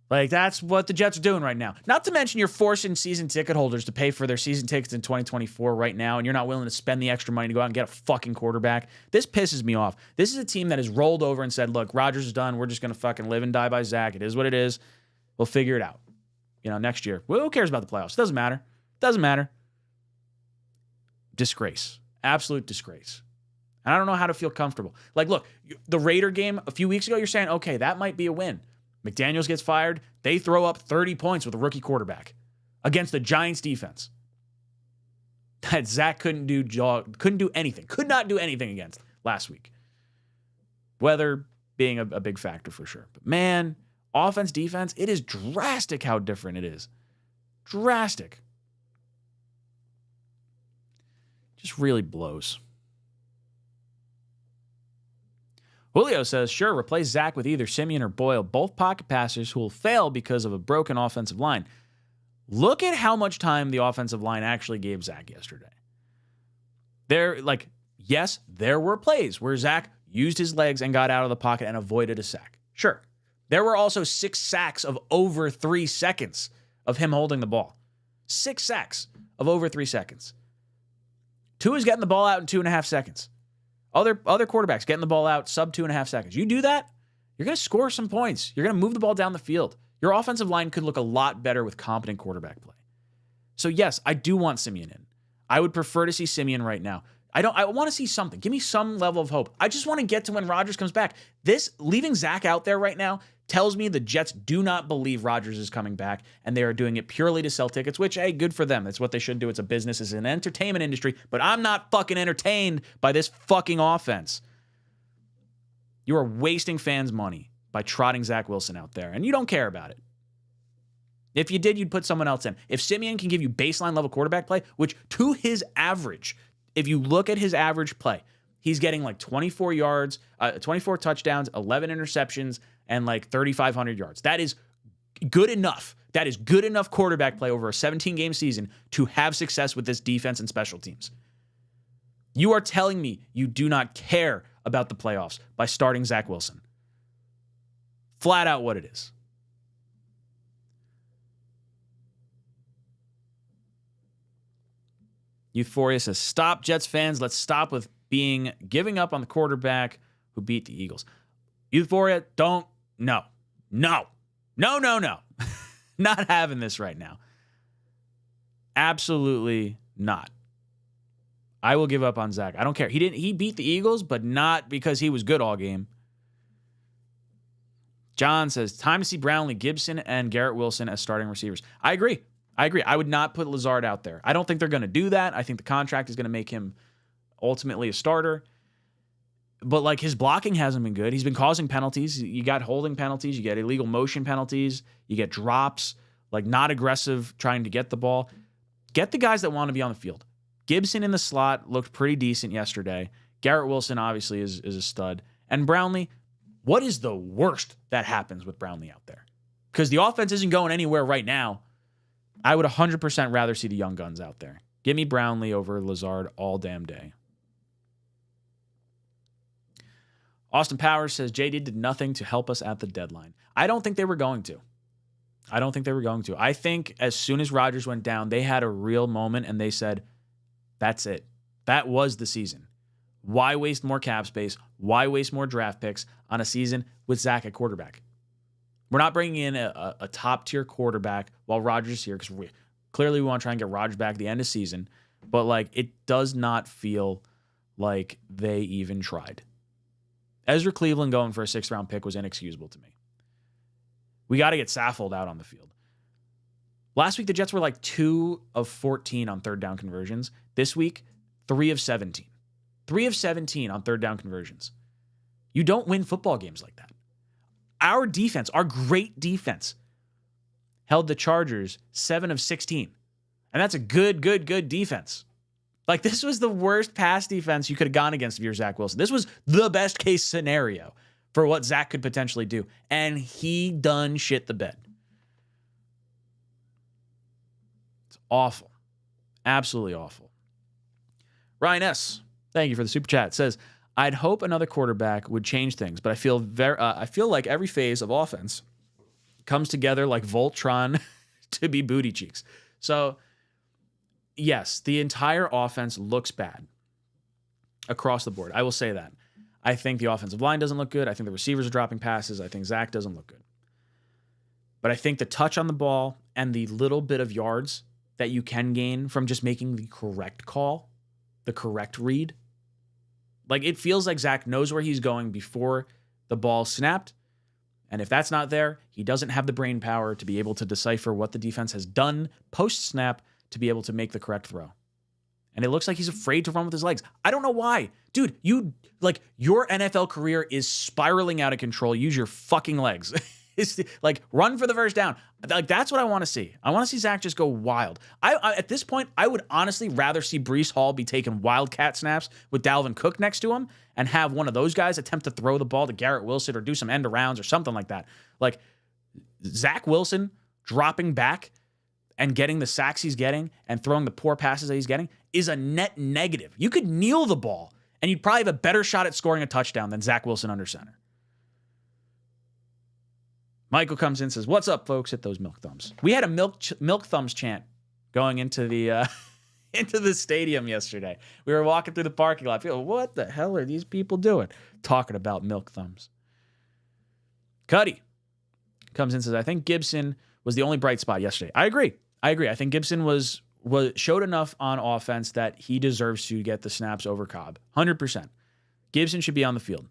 Like, that's what the Jets are doing right now. Not to mention you're forcing season ticket holders to pay for their season tickets in 2024 right now, and you're not willing to spend the extra money to go out and get a fucking quarterback. This pisses me off. This is a team that has rolled over and said, look, Rodgers is done. We're just going to fucking live and die by Zach. It is what it is. We'll figure it out. Next year. Well, who cares about the playoffs? Doesn't matter. Doesn't matter. Disgrace. Absolute disgrace. And I don't know how to feel comfortable. Like, look, the Raider game a few weeks ago, you're saying, okay, that might be a win. McDaniels gets fired. They throw up 30 points with a rookie quarterback against the Giants defense that Zach couldn't do anything. Could not do anything against last week. Weather being a big factor for sure. But man, offense, defense, it is drastic how different it is. Drastic. Just really blows. Julio says, sure, replace Zach with either Simeon or Boyle, both pocket passers who will fail because of a broken offensive line. Look at how much time the offensive line actually gave Zach yesterday. Yes, there were plays where Zach used his legs and got out of the pocket and avoided a sack. Sure. There were also 6 sacks of over 3 seconds of him holding the ball. 6 sacks of over 3 seconds. Tua is getting the ball out in 2.5 seconds. Other quarterbacks getting the ball out sub 2.5 seconds. You do that, you're going to score some points. You're going to move the ball down the field. Your offensive line could look a lot better with competent quarterback play. So yes, I do want Simeon in. I would prefer to see Simeon right now. I want to see something. Give me some level of hope. I just want to get to when Rodgers comes back. This leaving Zach out there right now tells me the Jets do not believe Rodgers is coming back, and they are doing it purely to sell tickets, which, hey, good for them. That's what they should do. It's a business. It's an entertainment industry, but I'm not fucking entertained by this fucking offense. You are wasting fans' money by trotting Zach Wilson out there, and you don't care about it. If you did, you'd put someone else in. If Simeon can give you baseline level quarterback play, which to his average, if you look at his average play, he's getting like 24 yards, 24 touchdowns, 11 interceptions, and like 3,500 yards. That is good enough. That is good enough quarterback play over a 17-game season to have success with this defense and special teams. You are telling me you do not care about the playoffs by starting Zach Wilson. Flat out what it is. Euphoria says, stop, Jets fans. Let's stop with giving up on the quarterback who beat the Eagles. Euphoria, don't. No. Not having this right now. Absolutely not. I will give up on Zach. I don't care. He beat the Eagles, but not because he was good all game. John says, time to see Brownlee, Gibson, and Garrett Wilson as starting receivers. I agree. I would not put Lazard out there. I don't think they're going to do that. I think the contract is going to make him ultimately a starter. But like his blocking hasn't been good. He's been causing penalties. You got holding penalties. You get illegal motion penalties. You get drops, like not aggressive trying to get the ball. Get the guys that want to be on the field. Gibson in the slot looked pretty decent yesterday. Garrett Wilson obviously is a stud. And Brownlee, what is the worst that happens with Brownlee out there? Because the offense isn't going anywhere right now. I would 100% rather see the young guns out there. Give me Brownlee over Lazard all damn day. Austin Powers says, JD did nothing to help us at the deadline. I don't think they were going to. I think as soon as Rodgers went down, they had a real moment and they said, that's it. That was the season. Why waste more cap space? Why waste more draft picks on a season with Zach at quarterback? We're not bringing in a top-tier quarterback while Rodgers is here because clearly we want to try and get Rodgers back at the end of the season. But, like, it does not feel like they even tried. Ezra Cleveland going for a 6th-round pick was inexcusable to me. We got to get Saffold out on the field. Last week, the Jets were like 2 of 14 on third down conversions. This week, 3 of 17. 3 of 17 on third down conversions. You don't win football games like that. Our defense, our great defense, held the Chargers 7 of 16. And that's a good defense. Like, this was the worst pass defense you could have gone against if you're Zach Wilson. This was the best case scenario for what Zach could potentially do. And he done shit the bed. It's awful. Absolutely awful. Ryan S., thank you for the super chat, says, I'd hope another quarterback would change things, but I feel like every phase of offense comes together like Voltron to be booty cheeks. So, yes, the entire offense looks bad across the board. I will say that. I think the offensive line doesn't look good. I think the receivers are dropping passes. I think Zach doesn't look good. But I think the touch on the ball and the little bit of yards that you can gain from just making the correct call, the correct read, like, it feels like Zach knows where he's going before the ball snapped. And if that's not there, he doesn't have the brain power to be able to decipher what the defense has done post-snap to be able to make the correct throw. And it looks like he's afraid to run with his legs. I don't know why. Dude, your NFL career is spiraling out of control. Use your fucking legs. It's like, run for the first down. Like, that's what I want to see. I want to see Zach just go wild. I at this point, I would honestly rather see Breece Hall be taking wildcat snaps with Dalvin Cook next to him and have one of those guys attempt to throw the ball to Garrett Wilson or do some end arounds or something like that. Like, Zach Wilson dropping back and getting the sacks he's getting and throwing the poor passes that he's getting is a net negative. You could kneel the ball and you'd probably have a better shot at scoring a touchdown than Zach Wilson under center. Michael comes in and says, what's up, folks? Hit those milk thumbs. We had a milk thumbs chant going into the into the stadium yesterday. We were walking through the parking lot. People, what the hell are these people doing? Talking about milk thumbs. Cuddy comes in and says, I think Gibson was the only bright spot yesterday. I agree. I think Gibson was showed enough on offense that he deserves to get the snaps over Cobb. 100%. Gibson should be on the field.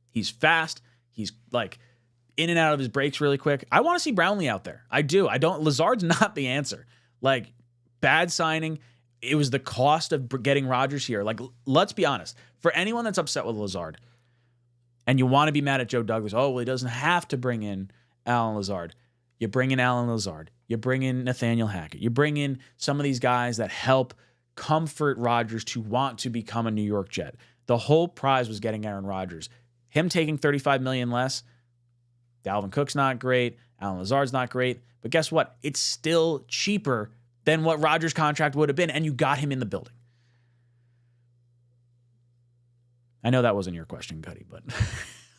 He's fast. He's like in and out of his breaks really quick. I want to see Brownlee out there. I do. Lazard's not the answer. Like, bad signing. It was the cost of getting Rodgers here. Like, let's be honest. For anyone that's upset with Lazard and you want to be mad at Joe Douglas, oh, well, he doesn't have to bring in Alan Lazard. You bring in Alan Lazard. You bring in Nathaniel Hackett. You bring in some of these guys that help comfort Rodgers to want to become a New York Jet. The whole prize was getting Aaron Rodgers. Him taking $35 million less, Dalvin Cook's not great. Alan Lazard's not great. But guess what? It's still cheaper than what Rodgers' contract would have been, and you got him in the building. I know that wasn't your question, Cuddy, but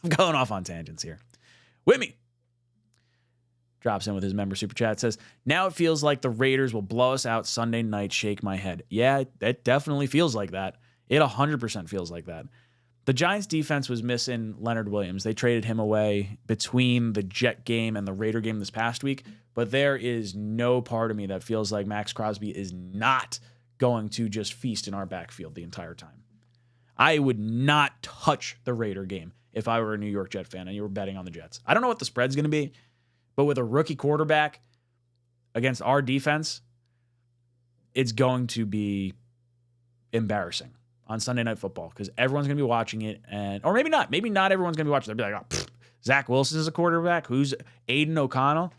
I'm going off on tangents here. Whitney drops in with his member super chat, says, now it feels like the Raiders will blow us out Sunday night. Shake my head. Yeah, it definitely feels like that. It 100% feels like that. The Giants defense was missing Leonard Williams. They traded him away between the Jet game and the Raider game this past week, but there is no part of me that feels like Max Crosby is not going to just feast in our backfield the entire time. I would not touch the Raider game if I were a New York Jet fan and you were betting on the Jets. I don't know what the spread's going to be, but with a rookie quarterback against our defense, it's going to be embarrassing on Sunday Night Football because everyone's going to be watching it. Or maybe not. Maybe not everyone's going to be watching it. They'll be like, oh, pfft, Zach Wilson is a quarterback. Who's Aiden O'Connell?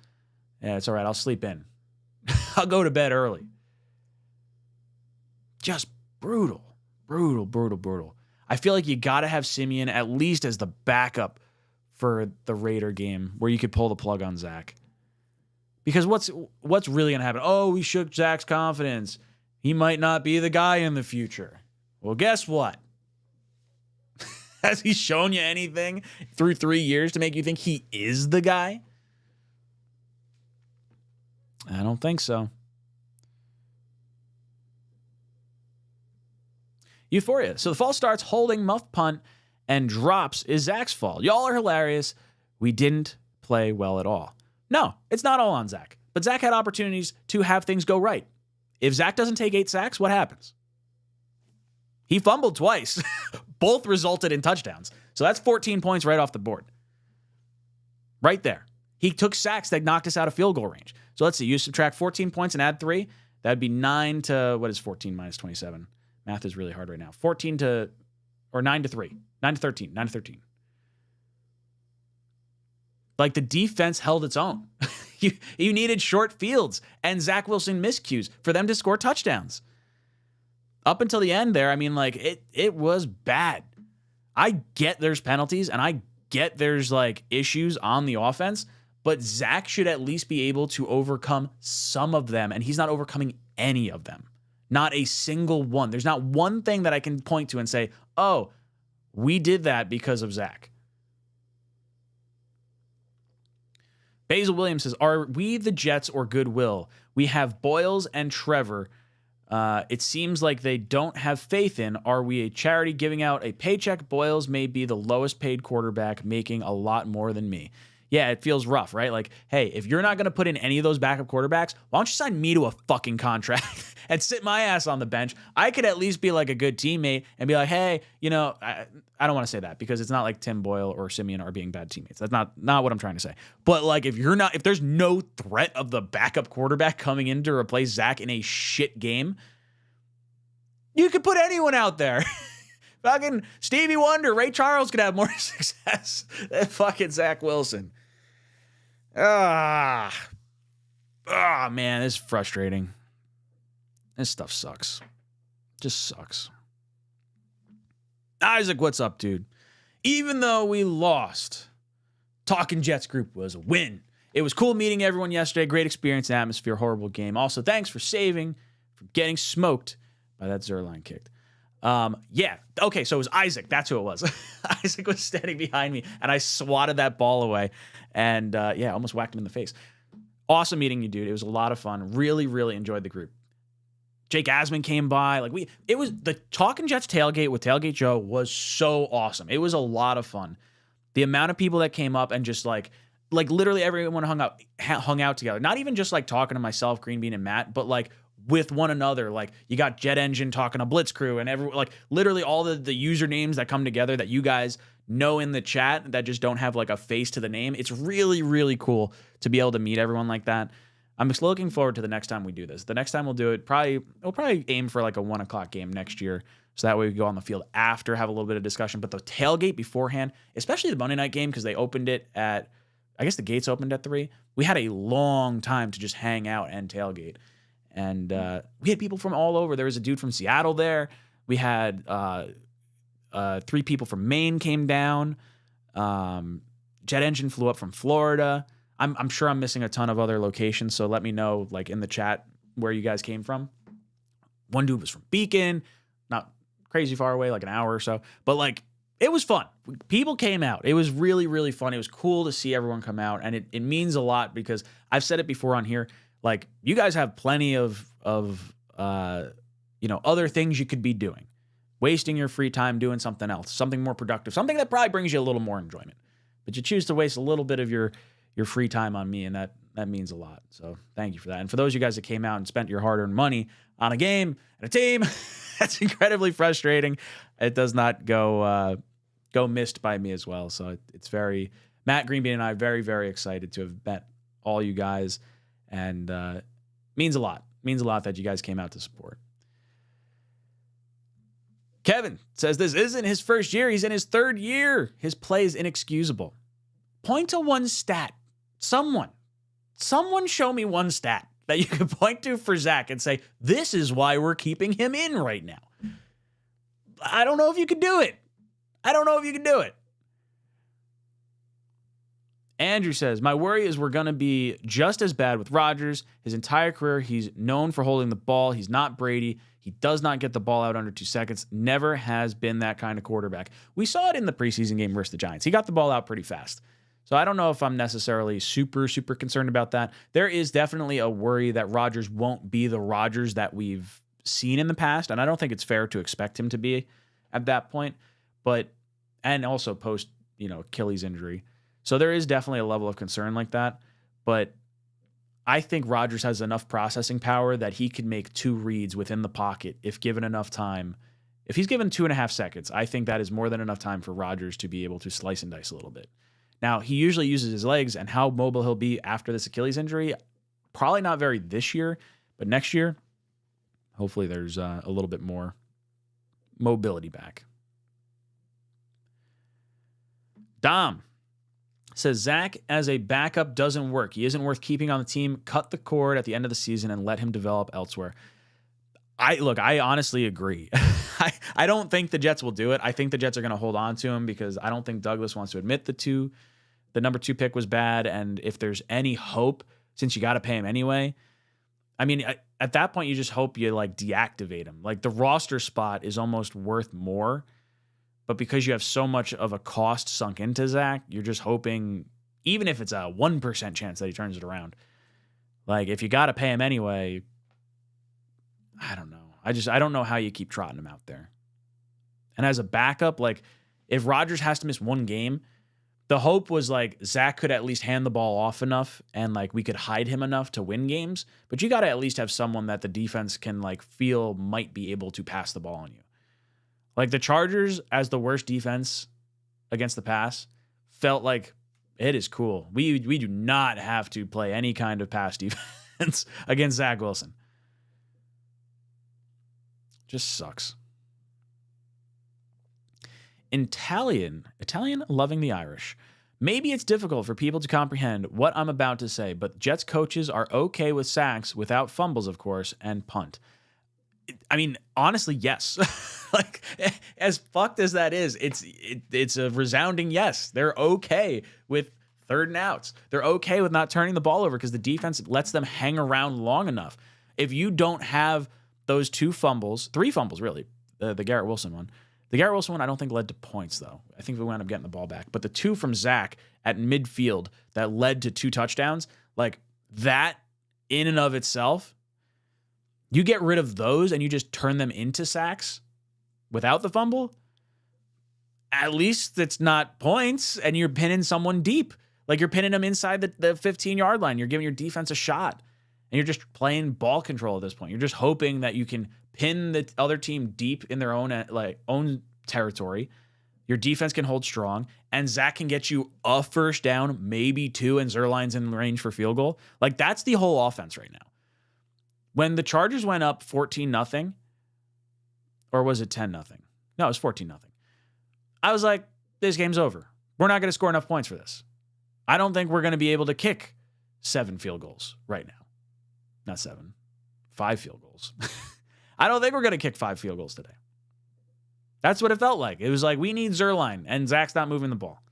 Yeah, it's all right. I'll sleep in. I'll go to bed early. Just brutal. I feel like you got to have Simeon at least as the backup for the Raider game where you could pull the plug on Zach. Because what's really going to happen? Oh, we shook Zach's confidence. He might not be the guy in the future. Well, guess what? Has he shown you anything through 3 years to make you think he is the guy? I don't think so. Euphoria. So the false starts holding, muff punt, and drops is Zach's fault. Y'all are hilarious. We didn't play well at all. No, it's not all on Zach. But Zach had opportunities to have things go right. If Zach doesn't take 8 sacks, what happens? He fumbled twice. Both resulted in touchdowns. So that's 14 points right off the board. Right there. He took sacks that knocked us out of field goal range. So let's see. You subtract 14 points and add 3. That'd be 9 to, what is 14 minus 27? Math is really hard right now. 9 to 3. 9 to 13. 9 to 13. Like the defense held its own. You needed short fields and Zach Wilson miscues for them to score touchdowns. Up until the end there, I mean, like it was bad. I get there's penalties and I get there's like issues on the offense, but Zach should at least be able to overcome some of them, and he's not overcoming any of them. Not a single one. There's not one thing that I can point to and say, oh, we did that because of Zach. Basil Williams says, are we the Jets or Goodwill? We have Boyles and Trevor. It seems like they don't have faith in. Are we a charity giving out a paycheck? Boyles may be the lowest paid quarterback, making a lot more than me. Yeah, it feels rough, right? Like, hey, if you're not going to put in any of those backup quarterbacks, why don't you sign me to a fucking contract and sit my ass on the bench? I could at least be like a good teammate and be like, hey, you know, I don't want to say that because it's not like Tim Boyle or Simeon are being bad teammates. That's not what I'm trying to say. But like, if there's no threat of the backup quarterback coming in to replace Zach in a shit game, you could put anyone out there. Fucking Stevie Wonder, Ray Charles could have more success than fucking Zach Wilson. Man, this is frustrating. This stuff sucks. Just sucks. Isaac, what's up, dude? Even though we lost, Talking Jets group was a win. It was cool meeting everyone yesterday. Great experience and atmosphere. Horrible game. Also, thanks for getting smoked by that Zerline kicked. Yeah. Okay, so it was Isaac. That's who it was. Isaac was standing behind me, and I swatted that ball away. And, almost whacked him in the face. Awesome meeting you, dude. It was a lot of fun. Really, really enjoyed the group. Jake Asman came by. It was the Talking Jets tailgate with Tailgate Joe was so awesome. It was a lot of fun. The amount of people that came up and just like literally everyone hung out together. Not even just like talking to myself, Green Bean, and Matt, but like with one another. Like you got Jet Engine talking to Blitz Crew and everyone, like literally all the usernames that come together that you guys know in the chat that just don't have like a face to the name. It's really, really cool to be able to meet everyone like that. I'm just looking forward to the next time we do this. The next time we'll do it, we'll probably aim for like a 1:00 game next year. So that way we go on the field after, have a little bit of discussion. But the tailgate beforehand, especially the Monday night game, because they opened it at, I guess the gates opened at 3. We had a long time to just hang out and tailgate. And we had people from all over. There was a dude from Seattle there. We had 3 people from Maine came down. Jet Engine flew up from Florida. I'm sure I'm missing a ton of other locations, so let me know like in the chat where you guys came from. One dude was from Beacon, not crazy far away, like an hour or so, but like it was fun. People came out. It was really, really fun. It was cool to see everyone come out, and it means a lot because I've said it before on here. Like you guys have plenty of other things you could be doing, wasting your free time doing something else, something more productive, something that probably brings you a little more enjoyment, but you choose to waste a little bit of your free time on me, and that means a lot. So thank you for that. And for those of you guys that came out and spent your hard-earned money on a game and a team. That's incredibly frustrating. It does not go missed by me as well. So it's very, Matt Greenbean and I are very, very excited to have met all you guys, and means a lot. Means a lot that you guys came out to support. Kevin says this isn't his first year. He's in his third year. His play is inexcusable. Point to one stat. Someone show me one stat that you could point to for Zach and say, this is why we're keeping him in right now. I don't know if you could do it. Andrew says, my worry is we're going to be just as bad with Rodgers. His entire career, he's known for holding the ball. He's not Brady. He does not get the ball out under 2 seconds. Never has been that kind of quarterback. We saw it in the preseason game versus the Giants. He got the ball out pretty fast. So I don't know if I'm necessarily super, super concerned about that. There is definitely a worry that Rodgers won't be the Rodgers that we've seen in the past, and I don't think it's fair to expect him to be at that point. And also post, Achilles injury. So there is definitely a level of concern like that. But I think Rodgers has enough processing power that he can make 2 reads within the pocket if given enough time. If he's given 2.5 seconds, I think that is more than enough time for Rodgers to be able to slice and dice a little bit. Now, he usually uses his legs, and how mobile he'll be after this Achilles injury, probably not very this year, but next year, hopefully there's a little bit more mobility back. Dom says, Zach as a backup doesn't work. He isn't worth keeping on the team. Cut the cord at the end of the season and let him develop elsewhere. I honestly agree. I don't think the Jets will do it. I think the Jets are going to hold on to him because I don't think Douglas wants to admit the number 2 pick was bad. And if there's any hope, since you got to pay him anyway, I mean, at that point, you just hope you deactivate him. The roster spot is almost worth more. But because you have so much of a cost sunk into Zach, you're just hoping, even if it's a 1% chance that he turns it around, if you got to pay him anyway, I don't know. I don't know how you keep trotting him out there. And as a backup, if Rodgers has to miss 1 game, the hope was Zach could at least hand the ball off enough and we could hide him enough to win games. But you got to at least have someone that the defense can feel might be able to pass the ball on you. The Chargers, as the worst defense against the pass, felt like it is cool. We do not have to play any kind of pass defense against Zach Wilson. Just sucks. Italian loving the Irish. Maybe it's difficult for people to comprehend what I'm about to say, but Jets coaches are okay with sacks without fumbles, of course, and punt. I mean, honestly, yes. As fucked as that is, it's a resounding yes. They're okay with 3rd and outs. They're okay with not turning the ball over because the defense lets them hang around long enough. If you don't have those 2 fumbles, 3 fumbles really, the Garrett Wilson one. The Garrett Wilson one I don't think led to points, though. I think we wound up getting the ball back. But the 2 from Zach at midfield that led to 2 touchdowns, that in and of itself, you get rid of those and you just turn them into sacks without the fumble, at least it's not points and you're pinning someone deep. You're pinning them inside the 15-yard line. You're giving your defense a shot and you're just playing ball control at this point. You're just hoping that you can pin the other team deep in their own territory. Your defense can hold strong and Zach can get you a first down, maybe 2, and Zerline's in range for field goal. That's the whole offense right now. When the Chargers went up 14-0, or was it 10-0? No, it was 14-0. I was like, this game's over. We're not going to score enough points for this. I don't think we're going to be able to kick 7 field goals right now. Not 7, 5 field goals. I don't think we're going to kick 5 field goals today. That's what it felt like. It was we need Zerline, and Zach's not moving the ball.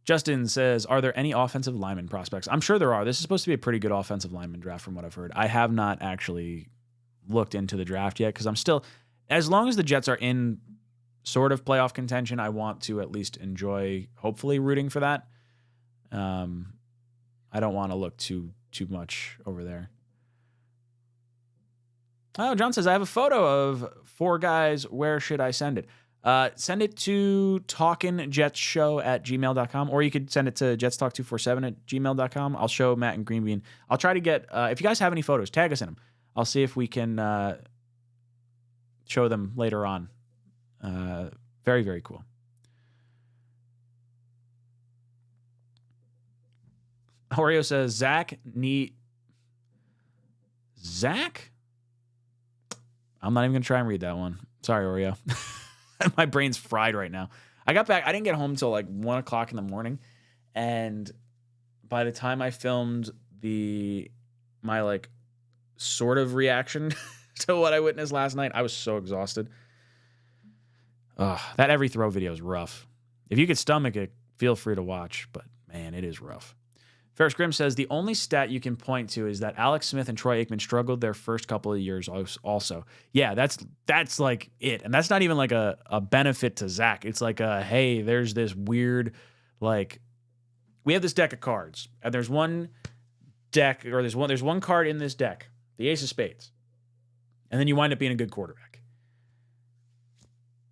Justin says, are there any offensive lineman prospects? I'm sure there are. This is supposed to be a pretty good offensive lineman draft from what I've heard. I have not actually looked into the draft yet because I'm still, as long as the Jets are in sort of playoff contention, I want to at least enjoy, hopefully, rooting for that. I don't want to look too much over there. Oh, John says, I have a photo of 4 guys. Where should I send it? Send it to talkinjetshow@gmail.com, or you could send it to jetstalk247@gmail.com. I'll show Matt and Greenbean. I'll try to get, if you guys have any photos, tag us in them. I'll see if we can show them later on. Very, very cool. Oreo says, Zach? I'm not even going to try and read that one. Sorry, Oreo. My brain's fried right now. I got back. I didn't get home till like 1 o'clock in the morning. And by the time I filmed my like sort of reaction to what I witnessed last night, I was so exhausted. That every throw video is rough. If you could stomach it, feel free to watch. But man, it is rough. Ferris Grimm says the only stat you can point to is that Alex Smith and Troy Aikman struggled their first couple of years also. Yeah, that's like it. And that's not even like a benefit to Zach. It's like hey, there's this weird, like, we have this deck of cards, and there's one deck, or there's one card in this deck, the Ace of Spades. And then you wind up being a good quarterback.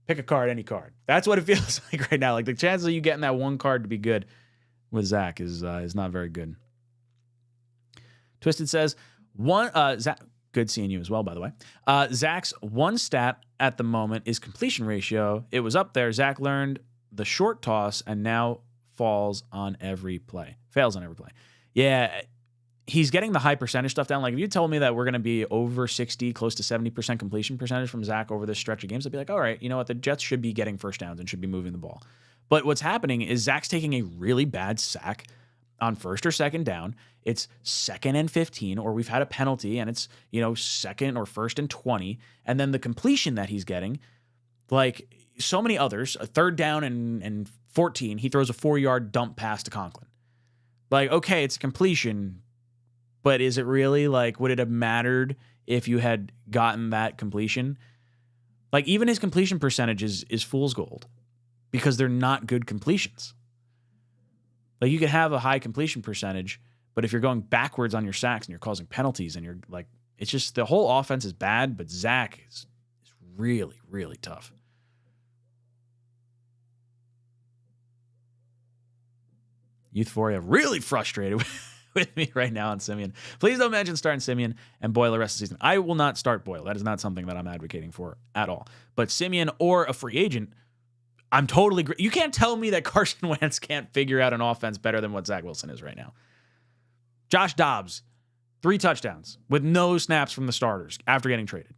Pick a card, any card. That's what it feels like right now. Like the chances of you getting that one card to be good with Zach is not very good. Twisted says, Zach, good seeing you as well, by the way. Zach's one stat at the moment is completion ratio. It was up there. Zach learned the short toss and now fails on every play. Yeah, he's getting the high percentage stuff down. Like if you told me that we're going to be over 60, close to 70% completion percentage from Zach over this stretch of games, I'd be like, all right, you know what? The Jets should be getting first downs and should be moving the ball. But what's happening is Zach's taking a really bad sack on first or second down. It's 2nd and 15, or we've had a penalty, and it's, second or 1st and 20. And then the completion that he's getting, like so many others, a 3rd down and 14, he throws a 4-yard dump pass to Conklin. Like, okay, it's a completion, but is it really? Like, would it have mattered if you had gotten that completion? Like, even his completion percentage is fool's gold, because they're not good completions. Like, you could have a high completion percentage, but if you're going backwards on your sacks and you're causing penalties and you're like, it's just the whole offense is bad, but Zach is really, really tough. Youthphoria really frustrated with me right now on Simeon. Please don't mention starting Simeon and Boyle the rest of the season. I will not start Boyle. That is not something that I'm advocating for at all. But Simeon or a free agent, I'm totally agree. You can't tell me that Carson Wentz can't figure out an offense better than what Zach Wilson is right now. Josh Dobbs, 3 touchdowns with no snaps from the starters after getting traded.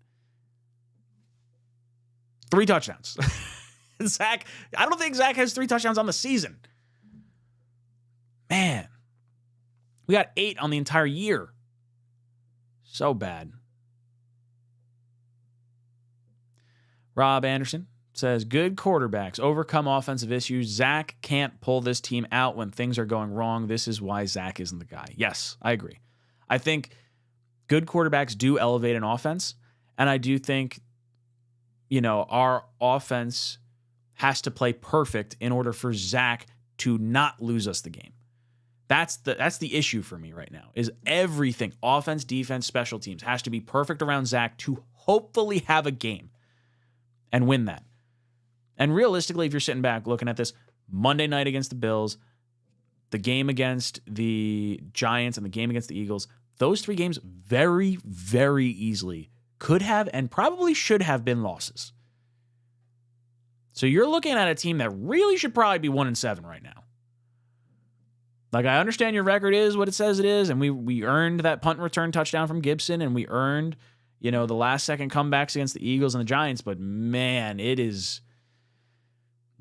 3 touchdowns. Zach, I don't think Zach has 3 touchdowns on the season. Man, we got 8 on the entire year. So bad. Rob Anderson says, good quarterbacks overcome offensive issues. Zach can't pull this team out when things are going wrong. This is why Zach isn't the guy. Yes, I agree. I think good quarterbacks do elevate an offense. And I do think, our offense has to play perfect in order for Zach to not lose us the game. That's the issue for me right now, is everything, offense, defense, special teams, has to be perfect around Zach to hopefully have a game and win that. And realistically, if you're sitting back looking at this, Monday night against the Bills, the game against the Giants, and the game against the Eagles, those 3 games very, very easily could have and probably should have been losses. So you're looking at a team that really should probably be 1-7 right now. Like, I understand your record is what it says it is, and we earned that punt and return touchdown from Gibson, and we earned, the last-second comebacks against the Eagles and the Giants, but man, it is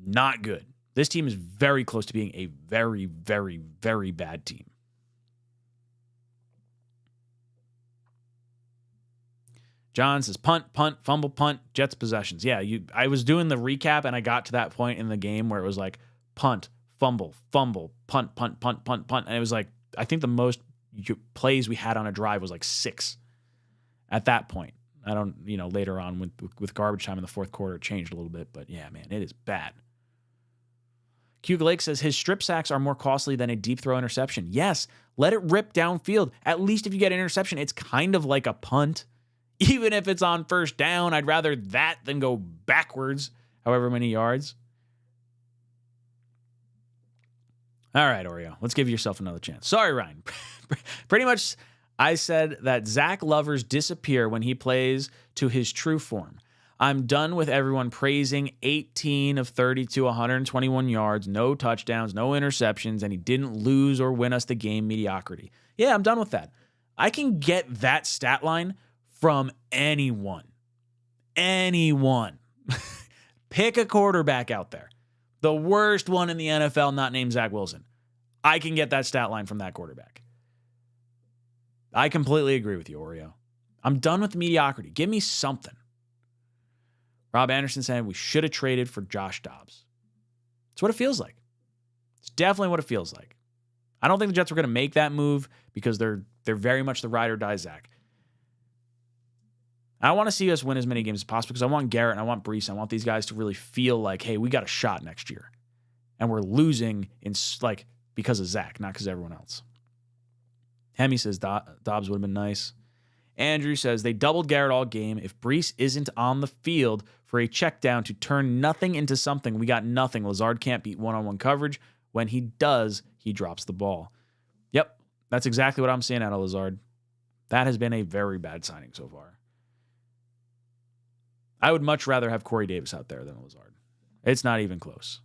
not good. This team is very close to being a very, very, very bad team. John says, punt, fumble, punt, Jets possessions. Yeah, I was doing the recap, and I got to that point in the game where it was like punt, fumble, punt. And it was like, I think the most plays we had on a drive was like 6 at that point. I don't, later on with garbage time in the fourth quarter, it changed a little bit. But yeah, man, it is bad. Q Lake says his strip sacks are more costly than a deep throw interception. Yes, let it rip downfield. At least if you get an interception, it's kind of like a punt. Even if it's on first down, I'd rather that than go backwards however many yards. All right, Oreo, let's give yourself another chance. Sorry, Ryan. Pretty much, I said that Zach lovers disappear when he plays to his true form. I'm done with everyone praising 18 of 32, 121 yards, no touchdowns, no interceptions, and he didn't lose or win us the game mediocrity. Yeah, I'm done with that. I can get that stat line from anyone. Anyone. Pick a quarterback out there. The worst one in the NFL not named Zach Wilson. I can get that stat line from that quarterback. I completely agree with you, Oreo. I'm done with the mediocrity. Give me something. Rob Anderson said we should have traded for Josh Dobbs. It's what it feels like. It's definitely what it feels like. I don't think the Jets were going to make that move because they're very much the ride or die Zach. I want to see us win as many games as possible because I want Garrett and I want Brees. I want these guys to really feel like, hey, we got a shot next year. And we're losing because of Zach, not because of everyone else. Hemi says Dobbs would have been nice. Andrew says they doubled Garrett all game. If Brees isn't on the field for a check down to turn nothing into something, we got nothing. Lazard can't beat one-on-one coverage. When he does, he drops the ball. Yep, that's exactly what I'm seeing out of Lazard. That has been a very bad signing so far. I would much rather have Corey Davis out there than Lazard. It's not even close.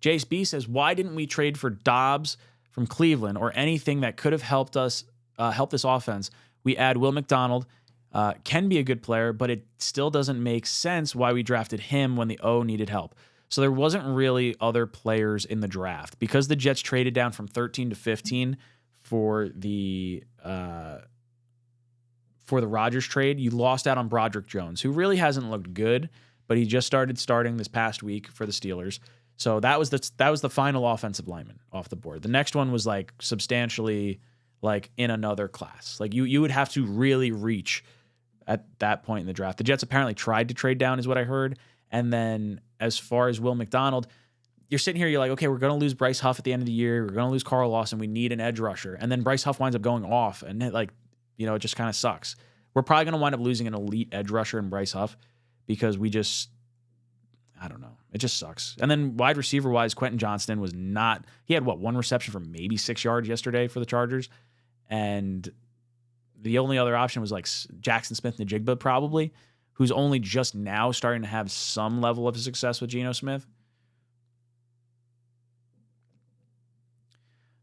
Jace B says, why didn't we trade for Dobbs from Cleveland or anything that could have helped us help this offense? We add Will McDonald, can be a good player, but it still doesn't make sense why we drafted him when the O needed help. So there wasn't really other players in the draft. Because the Jets traded down from 13 to 15 for the Rodgers trade, you lost out on Broderick Jones, who really hasn't looked good, but he just started starting this past week for the Steelers. So that was the final offensive lineman off the board. The next one was like substantially like in another class. Like you would have to really reach at that point in the draft. The Jets apparently tried to trade down is what I heard. And then as far as Will McDonald, you're sitting here, you're like, okay, we're going to lose Bryce Huff at the end of the year. We're going to lose Carl Lawson. We need an edge rusher. And then Bryce Huff winds up going off and it just kind of sucks. We're probably going to wind up losing an elite edge rusher in Bryce Huff because I don't know. It just sucks. And then wide receiver wise, Quentin Johnston was not, he had one reception for maybe 6 yards yesterday for the Chargers. And the only other option was like Jackson Smith-Njigba probably, who's only just now starting to have some level of success with Geno Smith.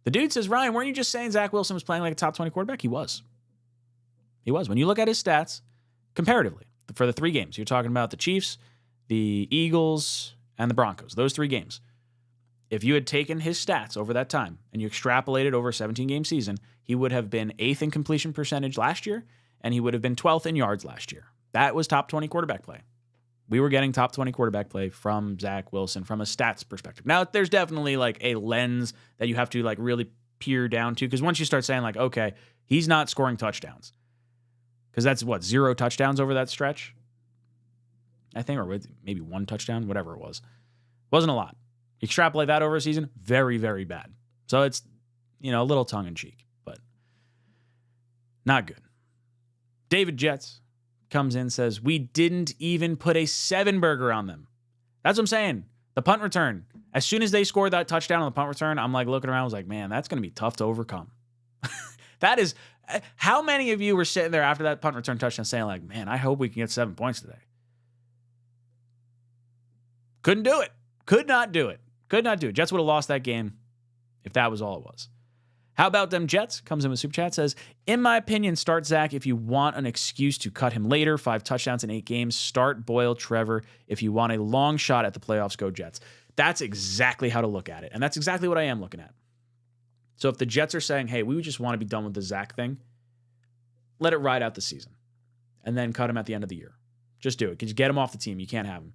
The dude says, Ryan, weren't you just saying Zach Wilson was playing like a top 20 quarterback? He was. When you look at his stats, comparatively, for the 3 games, you're talking about the Chiefs, the Eagles, and the Broncos, those 3 games. If you had taken his stats over that time and you extrapolated over a 17-game season, he would have been 8th in completion percentage last year, and he would have been 12th in yards last year. That was top 20 quarterback play. We were getting top 20 quarterback play from Zach Wilson from a stats perspective. Now, there's definitely like a lens that you have to like really peer down to, because once you start saying like, okay, he's not scoring touchdowns, because that's 0 touchdowns over that stretch, I think, or maybe 1 touchdown, whatever it was. Wasn't a lot. You extrapolate that over a season, very, very bad. So it's, a little tongue-in-cheek, but not good. David Jets comes in, says, we didn't even put a 7-burger on them. That's what I'm saying. The punt return. As soon as they scored that touchdown on the punt return, I'm like looking around, I was like, man, that's going to be tough to overcome. That is, how many of you were sitting there after that punt return touchdown saying like, man, I hope we can get 7 points today. Couldn't do it. Could not do it. Jets would have lost that game if that was all it was. How about them Jets? Comes in with Super Chat, says, in my opinion, start Zach if you want an excuse to cut him later. 5 touchdowns in 8 games. Start Boyle, Trevor. If you want a long shot at the playoffs, go Jets. That's exactly how to look at it. And that's exactly what I am looking at. So if the Jets are saying, hey, we just want to be done with the Zach thing, let it ride out the season. And then cut him at the end of the year. Just do it. Because you get him off the team. You can't have him.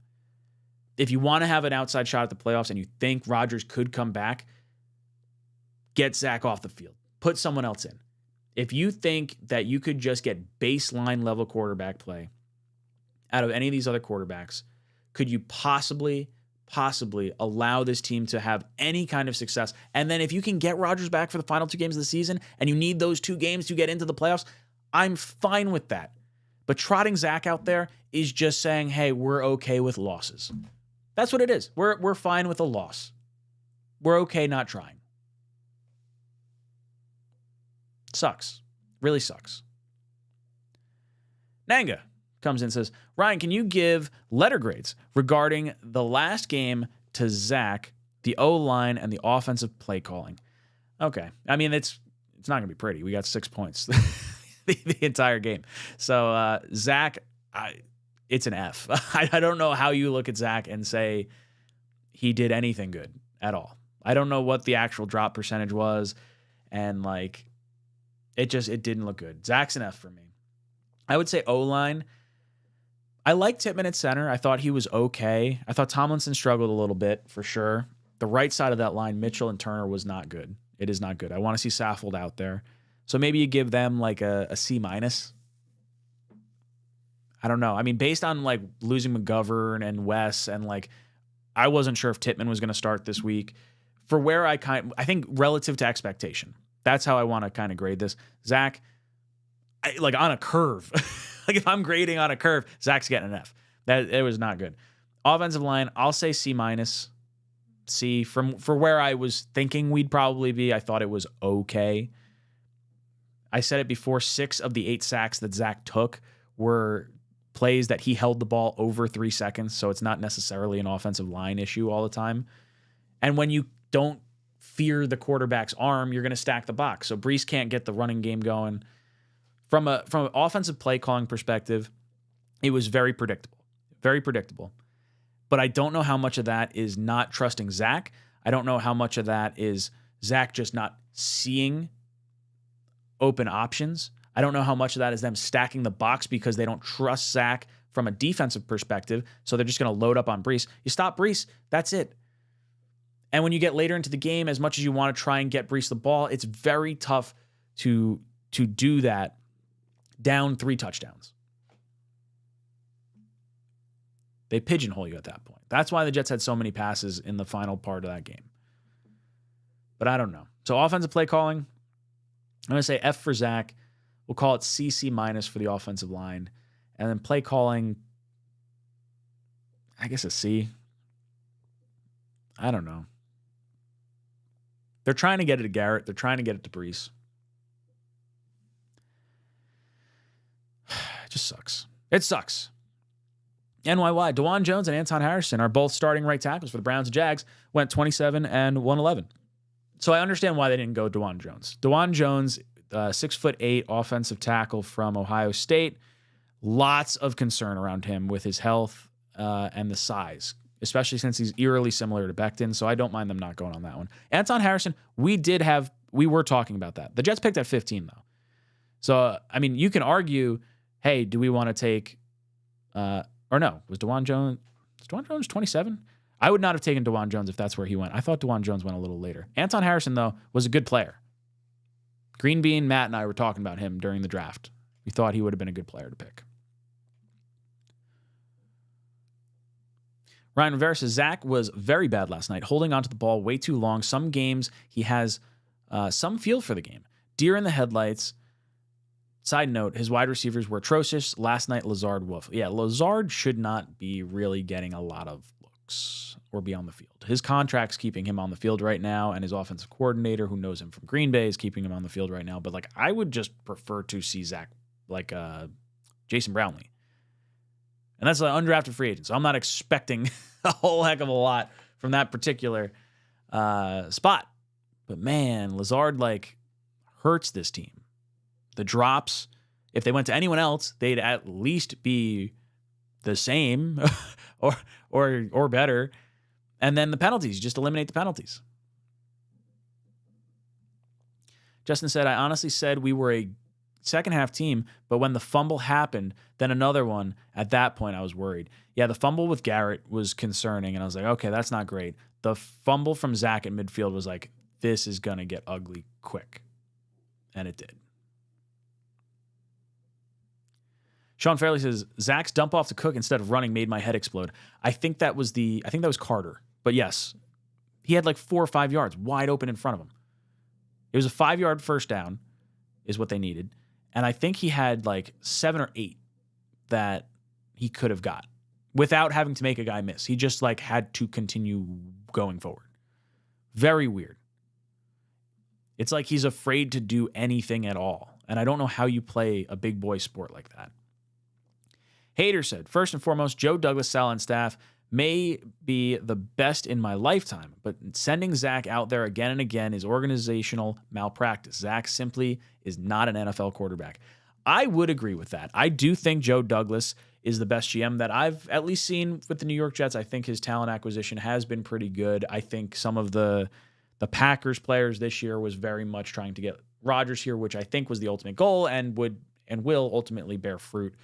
If you want to have an outside shot at the playoffs and you think Rodgers could come back, get Zach off the field. Put someone else in. If you think that you could just get baseline level quarterback play out of any of these other quarterbacks, could you possibly allow this team to have any kind of success? And then if you can get Rodgers back for the final 2 games of the season and you need those 2 games to get into the playoffs, I'm fine with that. But trotting Zach out there is just saying, hey, we're okay with losses. That's what it is. We're fine with a loss. We're okay not trying. Sucks. Really sucks. Nanga comes in and says, Ryan, can you give letter grades regarding the last game to Zach, the O-line, and the offensive play calling? Okay. I mean, it's not going to be pretty. We got 6 points the entire game. So, Zach, it's an F. I don't know how you look at Zach and say he did anything good at all. I don't know what the actual drop percentage was, and like it didn't look good. Zach's an F for me. I would say O-line. I liked Tippmann at center. I thought he was okay. I thought Tomlinson struggled a little bit for sure. The right side of that line, Mitchell and Turner, was not good. It is not good. I want to see Saffold out there. So maybe you give them like a C-. I don't know. I mean, based on like losing McGovern and Wes, and like I wasn't sure if Tippmann was going to start this week. For where I think relative to expectation, that's how I want to kind of grade this. Zach, like on a curve. Like if I'm grading on a curve, Zach's getting an F. It was not good. Offensive line, I'll say C-. C for where I was thinking we'd probably be. I thought it was okay. I said it before, 6 of the 8 sacks that Zach took were plays that he held the ball over 3 seconds, so it's not necessarily an offensive line issue all the time. And when you don't fear the quarterback's arm, you're going to stack the box. So Brees can't get the running game going. From an offensive play calling perspective, it was very predictable. Very predictable. But I don't know how much of that is not trusting Zach. I don't know how much of that is Zach just not seeing open options. I don't know how much of that is them stacking the box because they don't trust Zach from a defensive perspective, so they're just going to load up on Brees. You stop Brees, that's it. And when you get later into the game, as much as you want to try and get Brees the ball, it's very tough to do that down 3 touchdowns. They pigeonhole you at that point. That's why the Jets had so many passes in the final part of that game. But I don't know. So offensive play calling, I'm going to say F for Zach. We'll call it C for the offensive line. And then play calling, I guess a C. I don't know. They're trying to get it to Garrett. They're trying to get it to Brees. It just sucks. It sucks. NYY, DeJuan Jones and Anton Harrison are both starting right tackles for the Browns and Jags, went 27 and 111. So I understand why they didn't go DeJuan Jones. DeJuan Jones, 6'8" offensive tackle from Ohio State. Lots of concern around him with his health and the size, especially since he's eerily similar to Becton. So I don't mind them not going on that one. Anton Harrison, we were talking about that. The Jets picked at 15 though. So, I mean, you can argue, hey, do we want to take, or no, was DeJuan Jones 27? I would not have taken DeJuan Jones if that's where he went. I thought DeJuan Jones went a little later. Anton Harrison, though, was a good player. Green Bean, Matt, and I were talking about him during the draft. We thought he would have been a good player to pick. Ryan Rivera says, Zach was very bad last night, holding onto the ball way too long. Some games he has some feel for the game. Deer in the headlights. Side note, his wide receivers were atrocious. Last night, Lazard woof. Yeah, Lazard should not be really getting a lot of looks or be on the field. His contract's keeping him on the field right now, and his offensive coordinator, who knows him from Green Bay, is keeping him on the field right now. But, like, I would just prefer to see Zach like Jason Brownlee. And that's an undrafted free agent, so I'm not expecting a whole heck of a lot from that particular spot. But, man, Lazard, like, hurts this team. The drops, if they went to anyone else, they'd at least be the same or better. And then the penalties, just eliminate the penalties. Justin said, I honestly said we were a second half team, but when the fumble happened, then another one, at that point I was worried. Yeah, the fumble with Garrett was concerning, and I was like, okay, that's not great. The fumble from Zach at midfield was like, this is going to get ugly quick. And it did. Sean Fairley says, Zach's dump off to Cook instead of running made my head explode. I think that was Carter. But yes, he had like 4 or 5 yards wide open in front of him. It was a 5-yard first down is what they needed. And I think he had like 7 or 8 that he could have got without having to make a guy miss. He just like had to continue going forward. Very weird. It's like he's afraid to do anything at all. And I don't know how you play a big boy sport like that. Hater said, first and foremost, Joe Douglas, Sal, and staff may be the best in my lifetime, but sending Zach out there again and again is organizational malpractice. Zach simply is not an NFL quarterback. I would agree with that. I do think Joe Douglas is the best GM that I've at least seen with the New York Jets. I think his talent acquisition has been pretty good. I think some of the Packers players this year was very much trying to get Rodgers here, which I think was the ultimate goal and will ultimately bear fruit.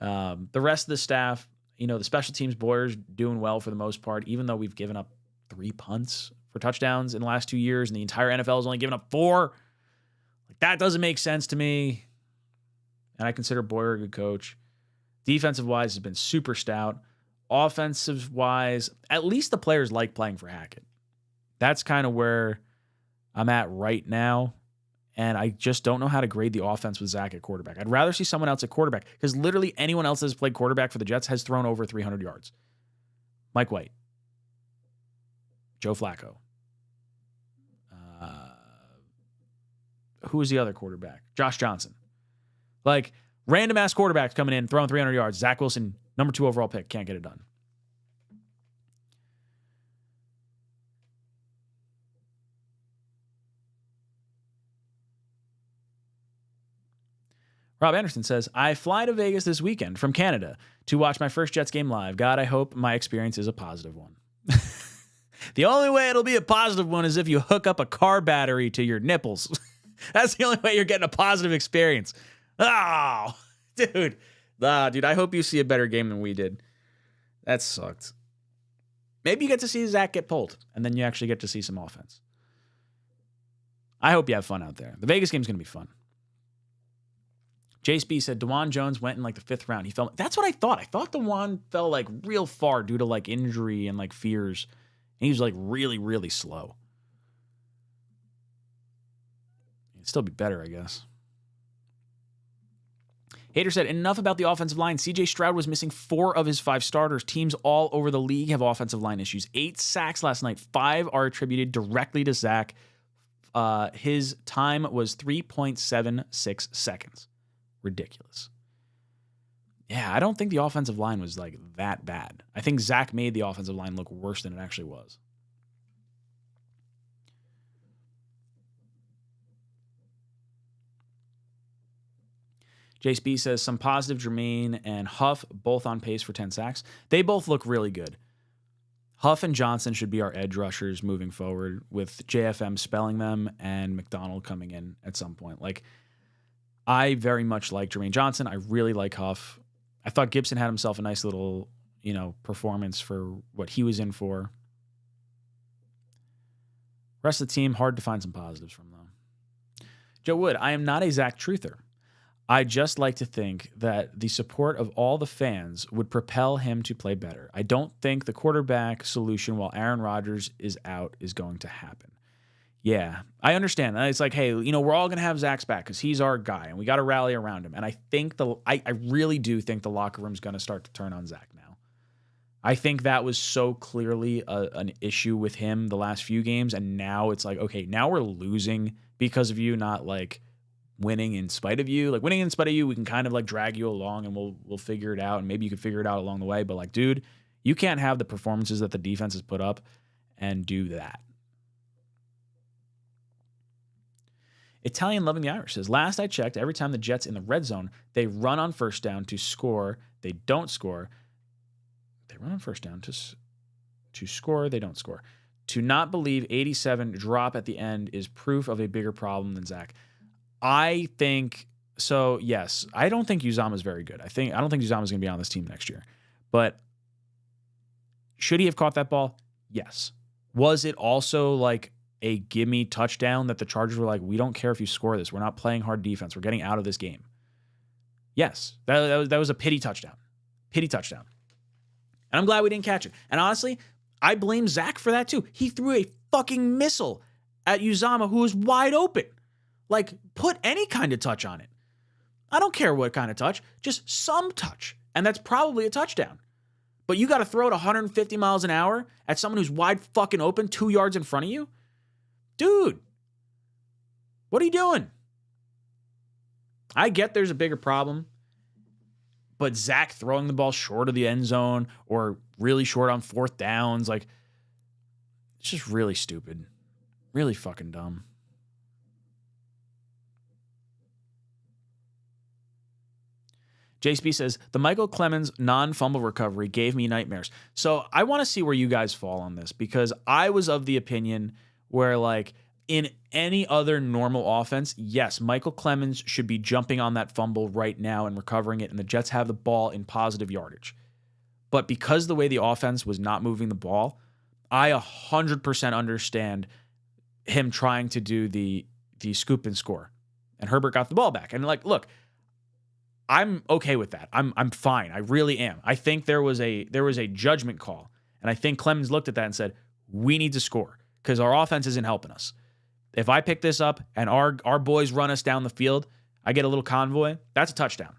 The rest of the staff, the special teams boys doing well for the most part, even though we've given up 3 punts for touchdowns in the last 2 years and the entire NFL has only given up 4. Like, that doesn't make sense to me. And I consider Boyer a good coach. Defensive-wise has been super stout. Offensive-wise, at least the players like playing for Hackett. That's kind of where I'm at right now. And I just don't know how to grade the offense with Zach at quarterback. I'd rather see someone else at quarterback because literally anyone else that has played quarterback for the Jets has thrown over 300 yards. Mike White. Joe Flacco. Who is the other quarterback? Josh Johnson. Like, random-ass quarterbacks coming in, throwing 300 yards. Zach Wilson, number 2 overall pick, can't get it done. Rob Anderson says, I fly to Vegas this weekend from Canada to watch my first Jets game live. God, I hope my experience is a positive one. The only way it'll be a positive one is if you hook up a car battery to your nipples. That's the only way you're getting a positive experience. Oh, dude. I hope you see a better game than we did. That sucked. Maybe you get to see Zach get pulled, and then you actually get to see some offense. I hope you have fun out there. The Vegas game's going to be fun. Jace B said, DeJuan Jones went in like the 5th round. He fell. That's what I thought. I thought DeJuan fell like real far due to like injury and like fears. And he was like really, really slow. He'd still be better, I guess. Hater said, enough about the offensive line. CJ Stroud was missing 4 of his 5 starters. Teams all over the league have offensive line issues. 8 sacks last night. 5 are attributed directly to Zach. His time was 3.76 seconds. Ridiculous. Yeah, I don't think the offensive line was like that bad. I think Zach made the offensive line look worse than it actually was. Jace B says, some positive, Jermaine and Huff, both on pace for 10 sacks. They both look really good. Huff and Johnson should be our edge rushers moving forward, with JFM spelling them and McDonald coming in at some point. Like, I very much like Jermaine Johnson. I really like Huff. I thought Gibson had himself a nice little, performance for what he was in for. Rest of the team, hard to find some positives from them. Joe Wood, I am not a Zach truther. I just like to think that the support of all the fans would propel him to play better. I don't think the quarterback solution while Aaron Rodgers is out is going to happen. Yeah, I understand. It's like, hey, we're all going to have Zach's back because he's our guy, and we got to rally around him. And I think I really do think the locker room's going to start to turn on Zach now. I think that was so clearly an issue with him the last few games, and now it's like, okay, now we're losing because of you, not like winning in spite of you. Like, winning in spite of you, we can kind of like drag you along, and we'll figure it out, and maybe you can figure it out along the way. But like, dude, you can't have the performances that the defense has put up and do that. Italian Loving the Irish says, last I checked, every time the Jets in the red zone, they run on first down to score. They don't score. They run on first down to score. They don't score. To not believe 87 drop at the end is proof of a bigger problem than Zach. I think so. Yes, I don't think Uzama is very good. I don't think Uzama is going to be on this team next year. But should he have caught that ball? Yes. Was it also like a gimme touchdown that the Chargers were like, we don't care if you score this. We're not playing hard defense. We're getting out of this game. Yes, that was a pity touchdown. Pity touchdown. And I'm glad we didn't catch it. And honestly, I blame Zach for that too. He threw a fucking missile at Uzama who was wide open. Like, put any kind of touch on it. I don't care what kind of touch, just some touch. And that's probably a touchdown. But you got to throw it 150 miles an hour at someone who's wide fucking open 2 yards in front of you? Dude, what are you doing? I get there's a bigger problem, but Zach throwing the ball short of the end zone or really short on fourth downs, like, it's just really stupid. Really fucking dumb. JSB says, the Michael Clemens non-fumble recovery gave me nightmares. So I want to see where you guys fall on this, because I was of the opinion where, like, in any other normal offense, yes, Michael Clemens should be jumping on that fumble right now and recovering it, and the Jets have the ball in positive yardage. But because the way the offense was not moving the ball, I 100% understand him trying to do the scoop and score. And Herbert got the ball back. And, like, look, I'm okay with that. I'm fine. I really am. I think there was a judgment call, and I think Clemens looked at that and said, we need to score because our offense isn't helping us. If I pick this up and our boys run us down the field, I get a little convoy, that's a touchdown.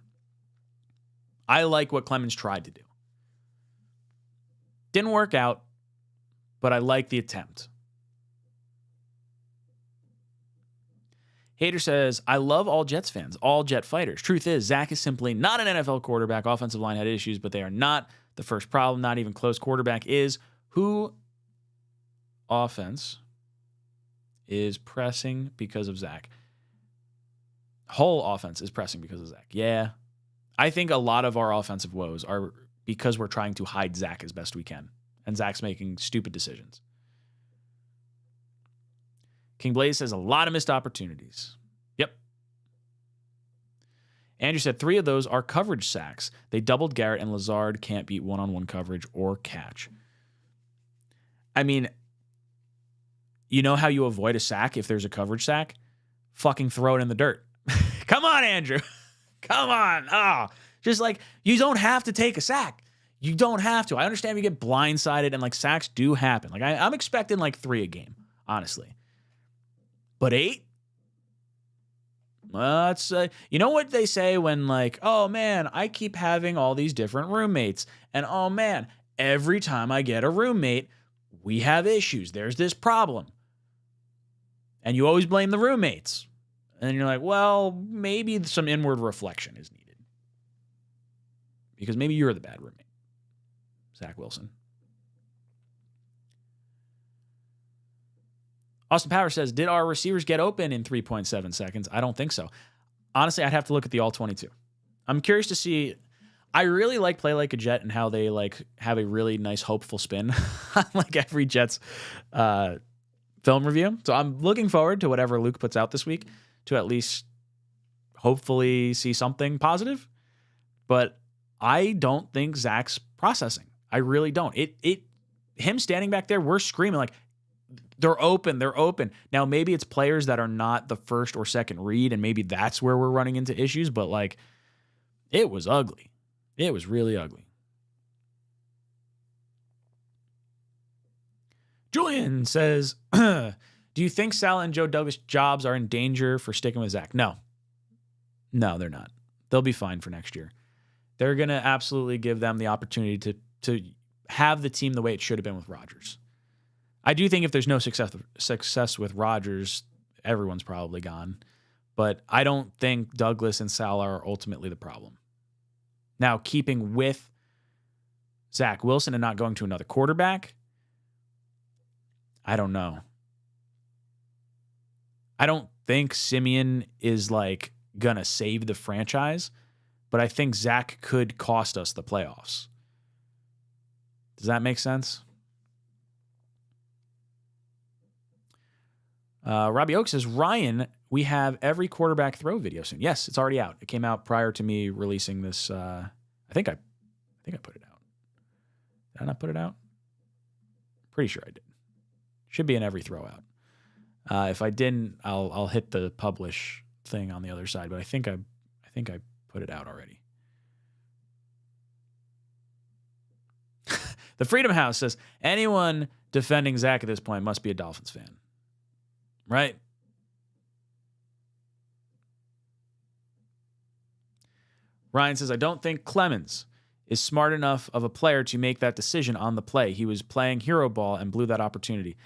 I like what Clemens tried to do. Didn't work out, but I like the attempt. Hater says, I love all Jets fans, all Jet fighters. Truth is, Zach is simply not an NFL quarterback. Offensive line had issues, but they are not the first problem. Not even close. Quarterback is who offense is pressing because of Zach. Whole offense is pressing because of Zach. Yeah. I think a lot of our offensive woes are because we're trying to hide Zach as best we can. And Zach's making stupid decisions. King Blaze says a lot of missed opportunities. Yep. Andrew said 3 of those are coverage sacks. They doubled Garrett, and Lazard can't beat one-on-one coverage or catch. I mean, you know how you avoid a sack if there's a coverage sack? Fucking throw it in the dirt. Come on, Andrew. Come on. Just like, you don't have to take a sack. You don't have to. I understand you get blindsided, and like sacks do happen. Like I'm expecting like 3 a game, honestly. But 8? Well, that's, you know what they say when, like, oh man, I keep having all these different roommates. And oh man, every time I get a roommate, we have issues. There's this problem. And you always blame the roommates. And you're like, well, maybe some inward reflection is needed. Because maybe you're the bad roommate. Zach Wilson. Austin Power says, did our receivers get open in 3.7 seconds? I don't think so. Honestly, I'd have to look at the all 22. I'm curious to see. I really like Play Like a Jet and how they like have a really nice, hopeful spin on like every Jets film review. So I'm looking forward to whatever Luke puts out this week to at least hopefully see something positive. But I don't think Zach's processing. I really don't. Him standing back there, we're screaming like, they're open. They're open. Now, maybe it's players that are not the first or second read, and maybe that's where we're running into issues, but like, it was ugly. It was really ugly. Julian says, do you think Sal and Joe Douglas' jobs are in danger for sticking with Zach? No. No, they're not. They'll be fine for next year. They're going to absolutely give them the opportunity to have the team the way it should have been with Rodgers. I do think if there's no success with Rodgers, everyone's probably gone. But I don't think Douglas and Sal are ultimately the problem. Now, keeping with Zach Wilson and not going to another quarterback, I don't know. I don't think Simeon is like going to save the franchise, but I think Zach could cost us the playoffs. Does that make sense? Robbie Oak says, Ryan, we have every quarterback throw video soon. Yes, it's already out. It came out prior to me releasing this. I think I put it out. Did I not put it out? Pretty sure I did. Should be in every throw out. If I didn't, I'll hit the publish thing on the other side. But I think I put it out already. The Freedom House says, anyone defending Zach at this point must be a Dolphins fan. Right? Ryan says, I don't think Clemens is smart enough of a player to make that decision on the play. He was playing hero ball and blew that opportunity.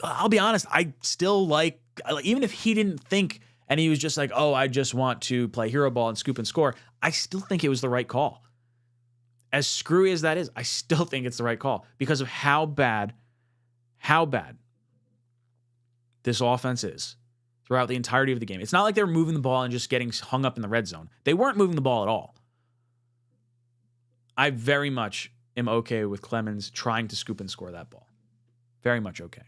I'll be honest, I still like, even if he didn't think and he was just like, oh, I just want to play hero ball and scoop and score, I still think it was the right call. As screwy as that is, I still think it's the right call because of how bad this offense is throughout the entirety of the game. It's not like they were moving the ball and just getting hung up in the red zone. They weren't moving the ball at all. I very much am okay with Clemens trying to scoop and score that ball. Very much okay.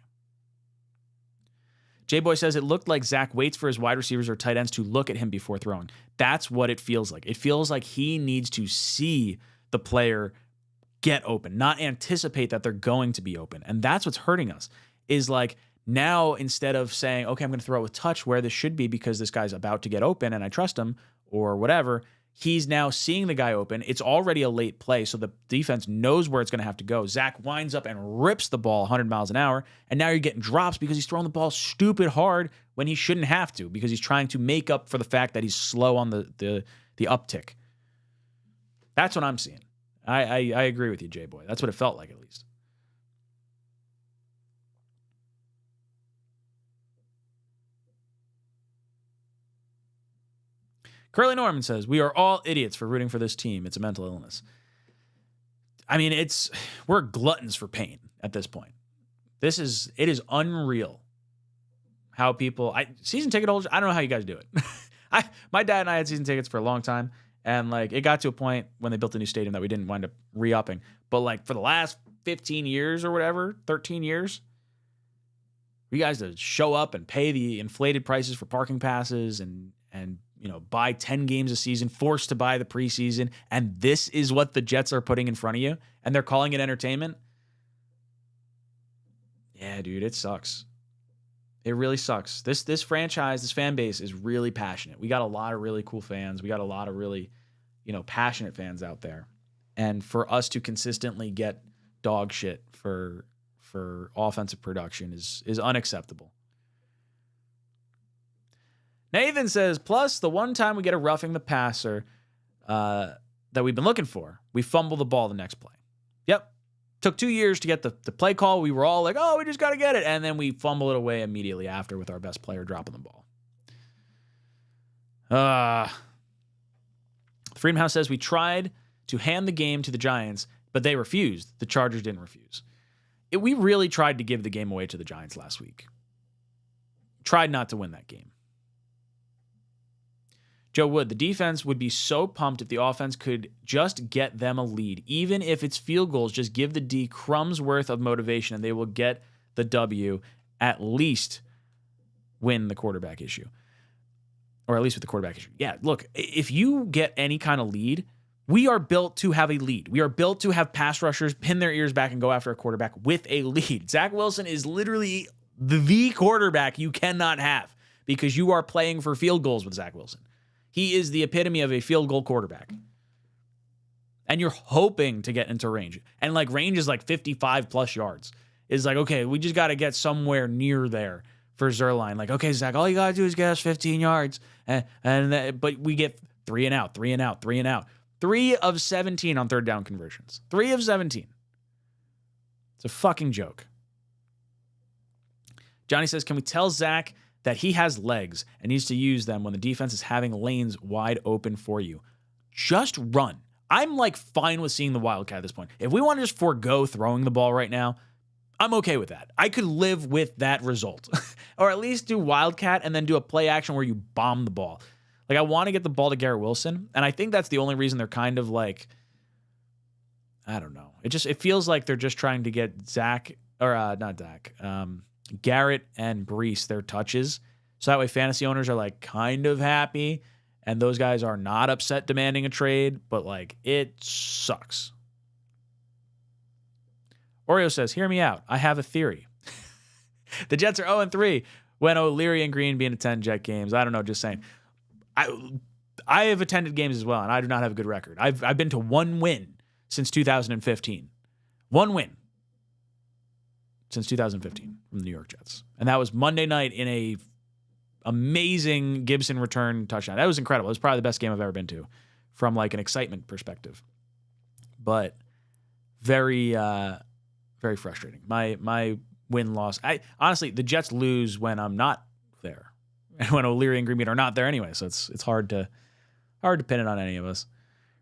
J-Boy says it looked like Zach waits for his wide receivers or tight ends to look at him before throwing. That's what it feels like. It feels like he needs to see the player get open, not anticipate that they're going to be open. And that's what's hurting us, is like now instead of saying, okay, I'm going to throw it with touch where this should be because this guy's about to get open and I trust him or whatever, he's now seeing the guy open. It's already a late play, so the defense knows where it's going to have to go. Zach winds up and rips the ball 100 miles an hour, and now you're getting drops because he's throwing the ball stupid hard when he shouldn't have to because he's trying to make up for the fact that he's slow on the uptick. That's what I'm seeing. I agree with you, J-Boy. That's what it felt like, at least. Curly Norman says, we are all idiots for rooting for this team. It's a mental illness. I mean, we're gluttons for pain at this point. It is unreal how people, season ticket holders, I don't know how you guys do it. My dad and I had season tickets for a long time. And like it got to a point when they built a new stadium that we didn't wind up re-upping. But like for the last 15 years or whatever, 13 years, you guys to show up and pay the inflated prices for parking passes and buy 10 games a season, forced to buy the preseason, and this is what the Jets are putting in front of you, and they're calling it entertainment. Yeah, dude, it sucks. It really sucks. This franchise, this fan base is really passionate. We got a lot of really cool fans. We got a lot of really, passionate fans out there. And for us to consistently get dog shit for offensive production is unacceptable. Nathan says, plus the one time we get a roughing the passer that we've been looking for, we fumble the ball the next play. Yep. Took 2 years to get the play call. We were all like, oh, we just got to get it. And then we fumble it away immediately after with our best player dropping the ball. Freedom House says we tried to hand the game to the Giants, but they refused. The Chargers didn't refuse. We really tried to give the game away to the Giants last week. Tried not to win that game. Joe Wood, the defense would be so pumped if the offense could just get them a lead. Even if it's field goals, just give the D crumbs worth of motivation and they will get the W, at least win the quarterback issue. Or at least with the quarterback issue. Yeah, look, if you get any kind of lead, we are built to have a lead. We are built to have pass rushers pin their ears back and go after a quarterback with a lead. Zach Wilson is literally the quarterback you cannot have because you are playing for field goals with Zach Wilson. He is the epitome of a field goal quarterback. And you're hoping to get into range. And like range is like 55 plus yards. It's like, okay, we just got to get somewhere near there for Zerline. Like, okay, Zach, all you got to do is get us 15 yards. But we get 3 and out, 3 and out, 3 and out. 3 of 17 on third down conversions. 3 of 17. It's a fucking joke. Johnny says, can we tell Zach that he has legs and needs to use them when the defense is having lanes wide open for you? Just run. I'm like fine with seeing the Wildcat at this point. If we want to just forego throwing the ball right now, I'm okay with that. I could live with that result. Or at least do Wildcat and then do a play action where you bomb the ball. Like I want to get the ball to Garrett Wilson, and I think that's the only reason they're kind of like, I don't know. It feels like they're just trying to get Garrett and Breece their touches. So that way fantasy owners are like kind of happy and those guys are not upset demanding a trade, but like it sucks. Oreo says, hear me out. I have a theory. The Jets are 0-3 when O'Leary and Green be in 10 Jet games. I don't know, just saying. I have attended games as well, and I do not have a good record. I've been to one win since 2015. One win since 2015 from the New York Jets. And that was Monday night in a amazing Gibson return touchdown. That was incredible. It was probably the best game I've ever been to from like an excitement perspective. But very, very frustrating. My win-loss. Honestly, the Jets lose when I'm not there. And when O'Leary and Greenbean are not there anyway. So it's hard to pin it on any of us.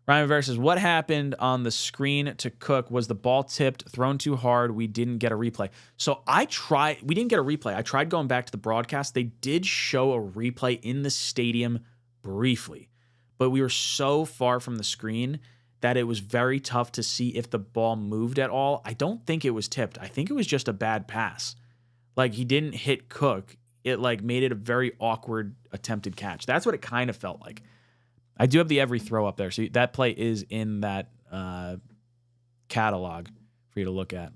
Ryan Rivera says, what happened on the screen to Cook? Was the ball tipped, thrown too hard? We didn't get a replay. So we didn't get a replay. I tried going back to the broadcast. They did show a replay in the stadium briefly, but we were so far from the screen that it was very tough to see if the ball moved at all. I don't think it was tipped. I think it was just a bad pass. Like, he didn't hit Cook. It like made it a very awkward attempted catch. That's what it kind of felt like. I do have the every throw up there. So that play is in that catalog for you to look at.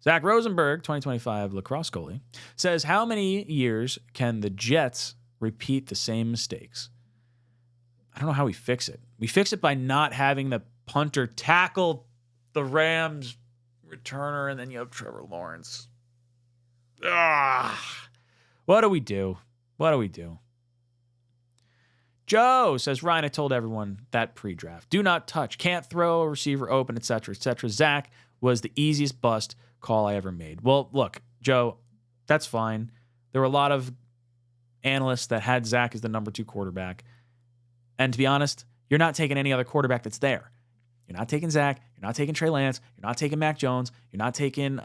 Zach Rosenberg, 2025 lacrosse goalie, says, how many years can the Jets repeat the same mistakes? I don't know how we fix it. We fix it by not having the punter tackle the Rams returner, and then you have Trevor Lawrence. What do we do? What do we do? Joe says, Ryan, I told everyone that pre-draft. Do not touch, can't throw a receiver open, etc., etc. Zach was the easiest bust call I ever made. Well, look, Joe, that's fine. There were a lot of analysts that had Zach as the number 2 quarterback. And to be honest, you're not taking any other quarterback that's there. You're not taking Zach. You're not taking Trey Lance. You're not taking Mac Jones. You're not taking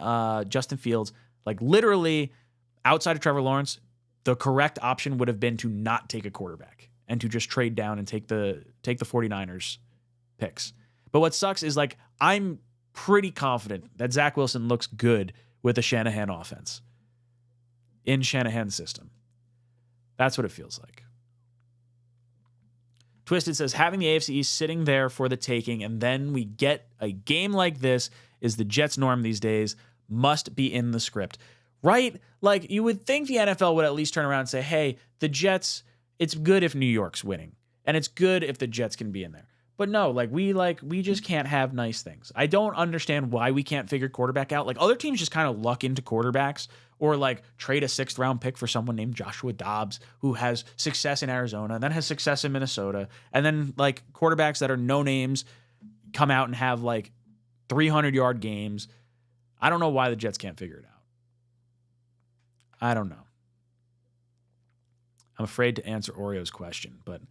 Justin Fields. Like, literally, outside of Trevor Lawrence, the correct option would have been to not take a quarterback and to just trade down and take the 49ers picks. But what sucks is, like, I'm pretty confident that Zach Wilson looks good with the Shanahan offense in Shanahan's system. That's what it feels like. Twisted says, having the AFC East sitting there for the taking, and then we get a game like this is the Jets' norm these days. Must be in the script. Right? Like, you would think the NFL would at least turn around and say, hey, the Jets, it's good if New York's winning, and it's good if the Jets can be in there. But no, we just can't have nice things. I don't understand why we can't figure quarterback out. Like, other teams just kind of luck into quarterbacks, or like trade a 6th round pick for someone named Joshua Dobbs, who has success in Arizona and then has success in Minnesota. And then like quarterbacks that are no names come out and have like 300-yard games. I don't know why the Jets can't figure it out. I don't know. I'm afraid to answer Oreo's question, but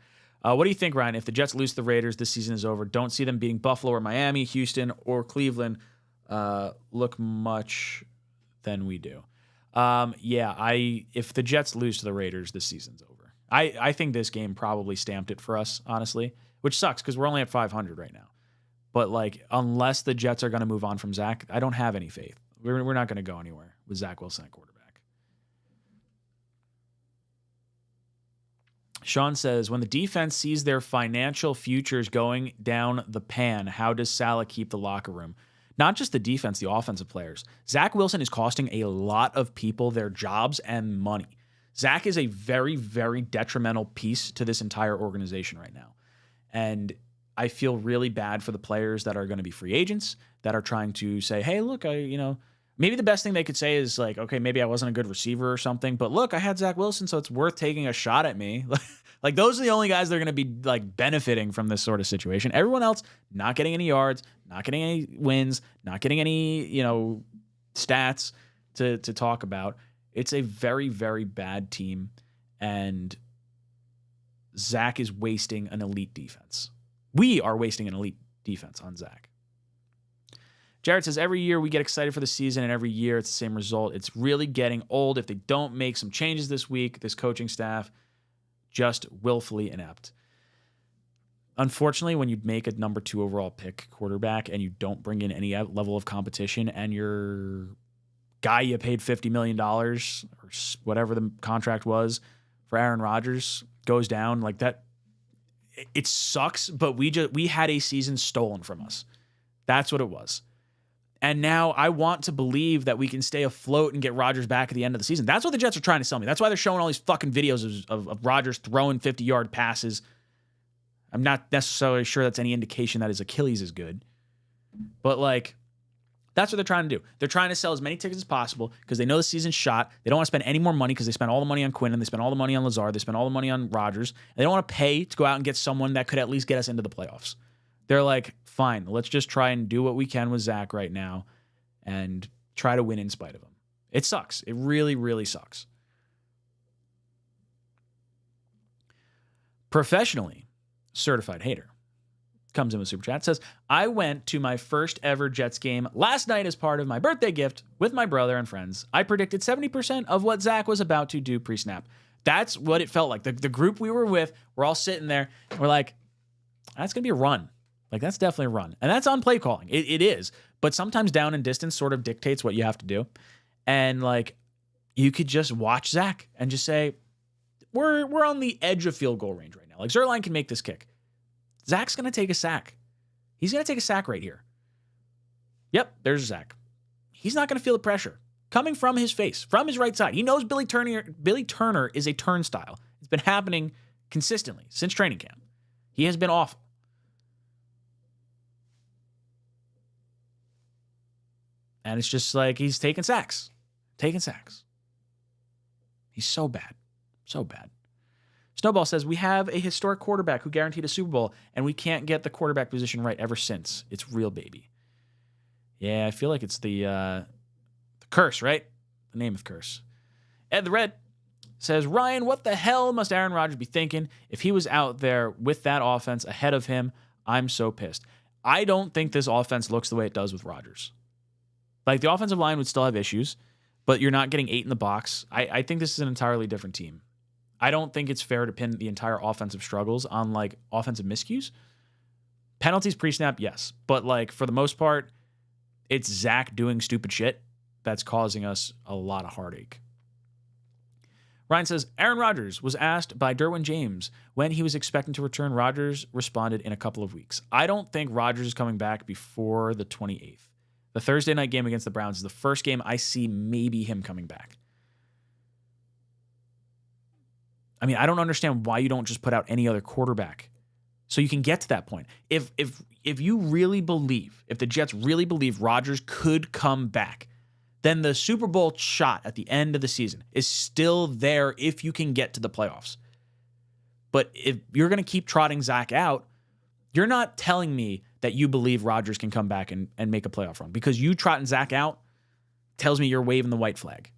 what do you think, Ryan? If the Jets lose to the Raiders, this season is over. Don't see them beating Buffalo or Miami, Houston, or Cleveland look much than we do. If the Jets lose to the Raiders, this season's over. I think this game probably stamped it for us, honestly, which sucks because we're only at 500 right now. But like, unless the Jets are going to move on from Zach, I don't have any faith. We're not going to go anywhere with Zach Wilson at quarterback. Sean says, when the defense sees their financial futures going down the pan, how does Saleh keep the locker room? Not just the defense, the offensive players. Zach Wilson is costing a lot of people their jobs and money. Zach is a very, very detrimental piece to this entire organization right now. And I feel really bad for the players that are going to be free agents, that are trying to say, hey, look, maybe the best thing they could say is like, okay, maybe I wasn't a good receiver or something, but look, I had Zach Wilson, so it's worth taking a shot at me. Like, those are the only guys that are going to be like benefiting from this sort of situation. Everyone else not getting any yards, not getting any wins, not getting any, stats to talk about. It's a very, very bad team, and Zach is wasting an elite defense. We are wasting an elite defense on Zach. Jared says, every year we get excited for the season, and every year it's the same result. It's really getting old. If they don't make some changes this week, this coaching staff, just willfully inept. Unfortunately, when you make a number 2 overall pick quarterback and you don't bring in any level of competition, and your guy you paid $50 million or whatever the contract was for Aaron Rodgers goes down like that, it sucks, but we had a season stolen from us. That's what it was. And now I want to believe that we can stay afloat and get Rodgers back at the end of the season. That's what the Jets are trying to sell me. That's why they're showing all these fucking videos of Rodgers throwing 50-yard passes. I'm not necessarily sure that's any indication that his Achilles is good. But, like, That's what they're trying to do. They're trying to sell as many tickets as possible because they know the season's shot. They don't want to spend any more money because they spent all the money on Quinn and they spent all the money on Lazard. They spent all the money on Rodgers. They don't want to pay to go out and get someone that could at least get us into the playoffs. They're like, fine, let's just try and do what we can with Zach right now and try to win in spite of him. It sucks. It really, really sucks. Professionally certified hater comes in with super chat, says, I went to my first ever Jets game last night as part of my birthday gift with my brother and friends. I predicted 70% of what Zach was about to do pre-snap. That's what it felt like. The group we were with, we're all sitting there. We're like, that's going to be a run. Like, that's definitely a run. And that's on play calling. It is. But sometimes down and distance sort of dictates what you have to do. And, like, you could just watch Zach and just say, we're on the edge of field goal range right now. Like, Zerline can make this kick. Zach's going to take a sack. He's going to take a sack right here. Yep, there's Zach. He's not going to feel the pressure coming from his face, from his right side. He knows Billy Turner is a turnstile. It's been happening consistently since training camp. He has been awful. And it's just like he's taking sacks. He's so bad. So bad. Snowball says, we have a historic quarterback who guaranteed a Super Bowl, and we can't get the quarterback position right ever since. It's real, baby. Yeah, I feel like it's the curse, right? The name of curse. Ed the Red says, Ryan, what the hell must Aaron Rodgers be thinking if he was out there with that offense ahead of him? I'm so pissed. I don't think this offense looks the way it does with Rodgers. Like, the offensive line would still have issues, but you're not getting 8 in the box. I think this is an entirely different team. I don't think it's fair to pin the entire offensive struggles on, like, offensive miscues. Penalties pre-snap, yes. But, like, for the most part, it's Zach doing stupid shit that's causing us a lot of heartache. Ryan says, Aaron Rodgers was asked by Derwin James when he was expecting to return. Rodgers responded in a couple of weeks. I don't think Rodgers is coming back before the 28th. The Thursday night game against the Browns is the first game I see maybe him coming back. I mean, I don't understand why you don't just put out any other quarterback so you can get to that point. If you really believe, if the Jets really believe Rodgers could come back, then the Super Bowl shot at the end of the season is still there if you can get to the playoffs. But if you're going to keep trotting Zach out, you're not telling me that you believe Rodgers can come back and make a playoff run, because you trotting Zach out tells me you're waving the white flag.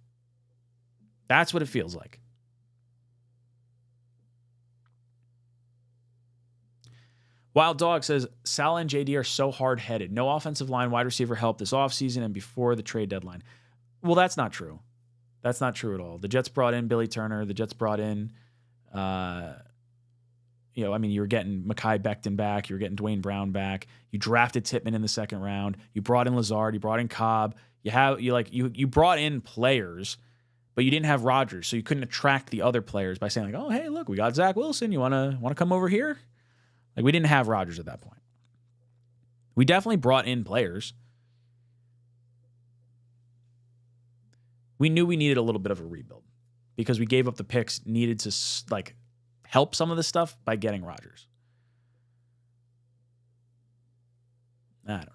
That's what it feels like. Wild Dog says, Sal and JD are so hard-headed. No offensive line, wide receiver help this offseason and before the trade deadline. Well, that's not true. That's not true at all. The Jets brought in Billy Turner. The Jets brought in, you were getting Mekhi Becton back. You were getting Dwayne Brown back. You drafted Tippmann in the second round. You brought in Lazard. You brought in Cobb. You brought in players, but you didn't have Rodgers, so you couldn't attract the other players by saying, like, oh, hey, look, we got Zach Wilson. You want to come over here? Like, we didn't have Rodgers at that point. We definitely brought in players. We knew we needed a little bit of a rebuild because we gave up the picks needed to, like, help some of this stuff by getting Rodgers. I don't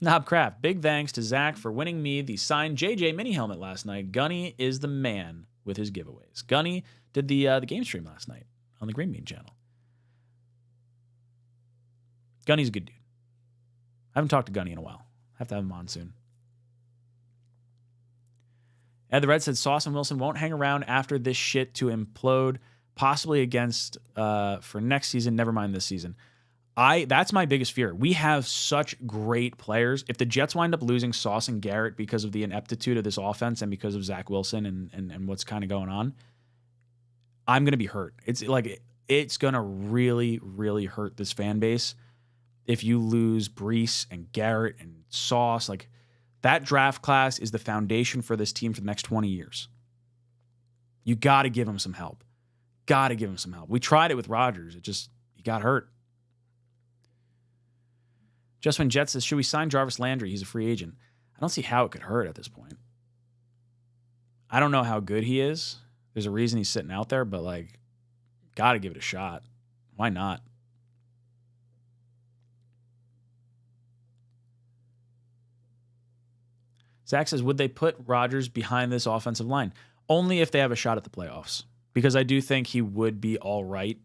know. Knobcraft, big thanks to Zach for winning me the signed JJ mini helmet last night. Gunny is the man with his giveaways. Gunny did the game stream last night on the Green Bean channel. Gunny's a good dude. I haven't talked to Gunny in a while. Have to have him on soon. Ed the Red said Sauce and Wilson won't hang around after this shit to implode, possibly against for next season. Never mind this season. That's my biggest fear. We have such great players. If the Jets wind up losing Sauce and Garrett because of the ineptitude of this offense and because of Zach Wilson and what's kind of going on, I'm going to be hurt. It's going to really, really hurt this fan base if you lose Brees and Garrett and Sauce. Like, that draft class is the foundation for this team for the next 20 years. You got to give him some help. We tried it with Rodgers. He got hurt. Just when Jets says, should we sign Jarvis Landry? He's a free agent. I don't see how it could hurt at this point. I don't know how good he is. There's a reason he's sitting out there, but, like, got to give it a shot. Why not? Zach says, would they put Rodgers behind this offensive line? Only if they have a shot at the playoffs. Because I do think he would be all right.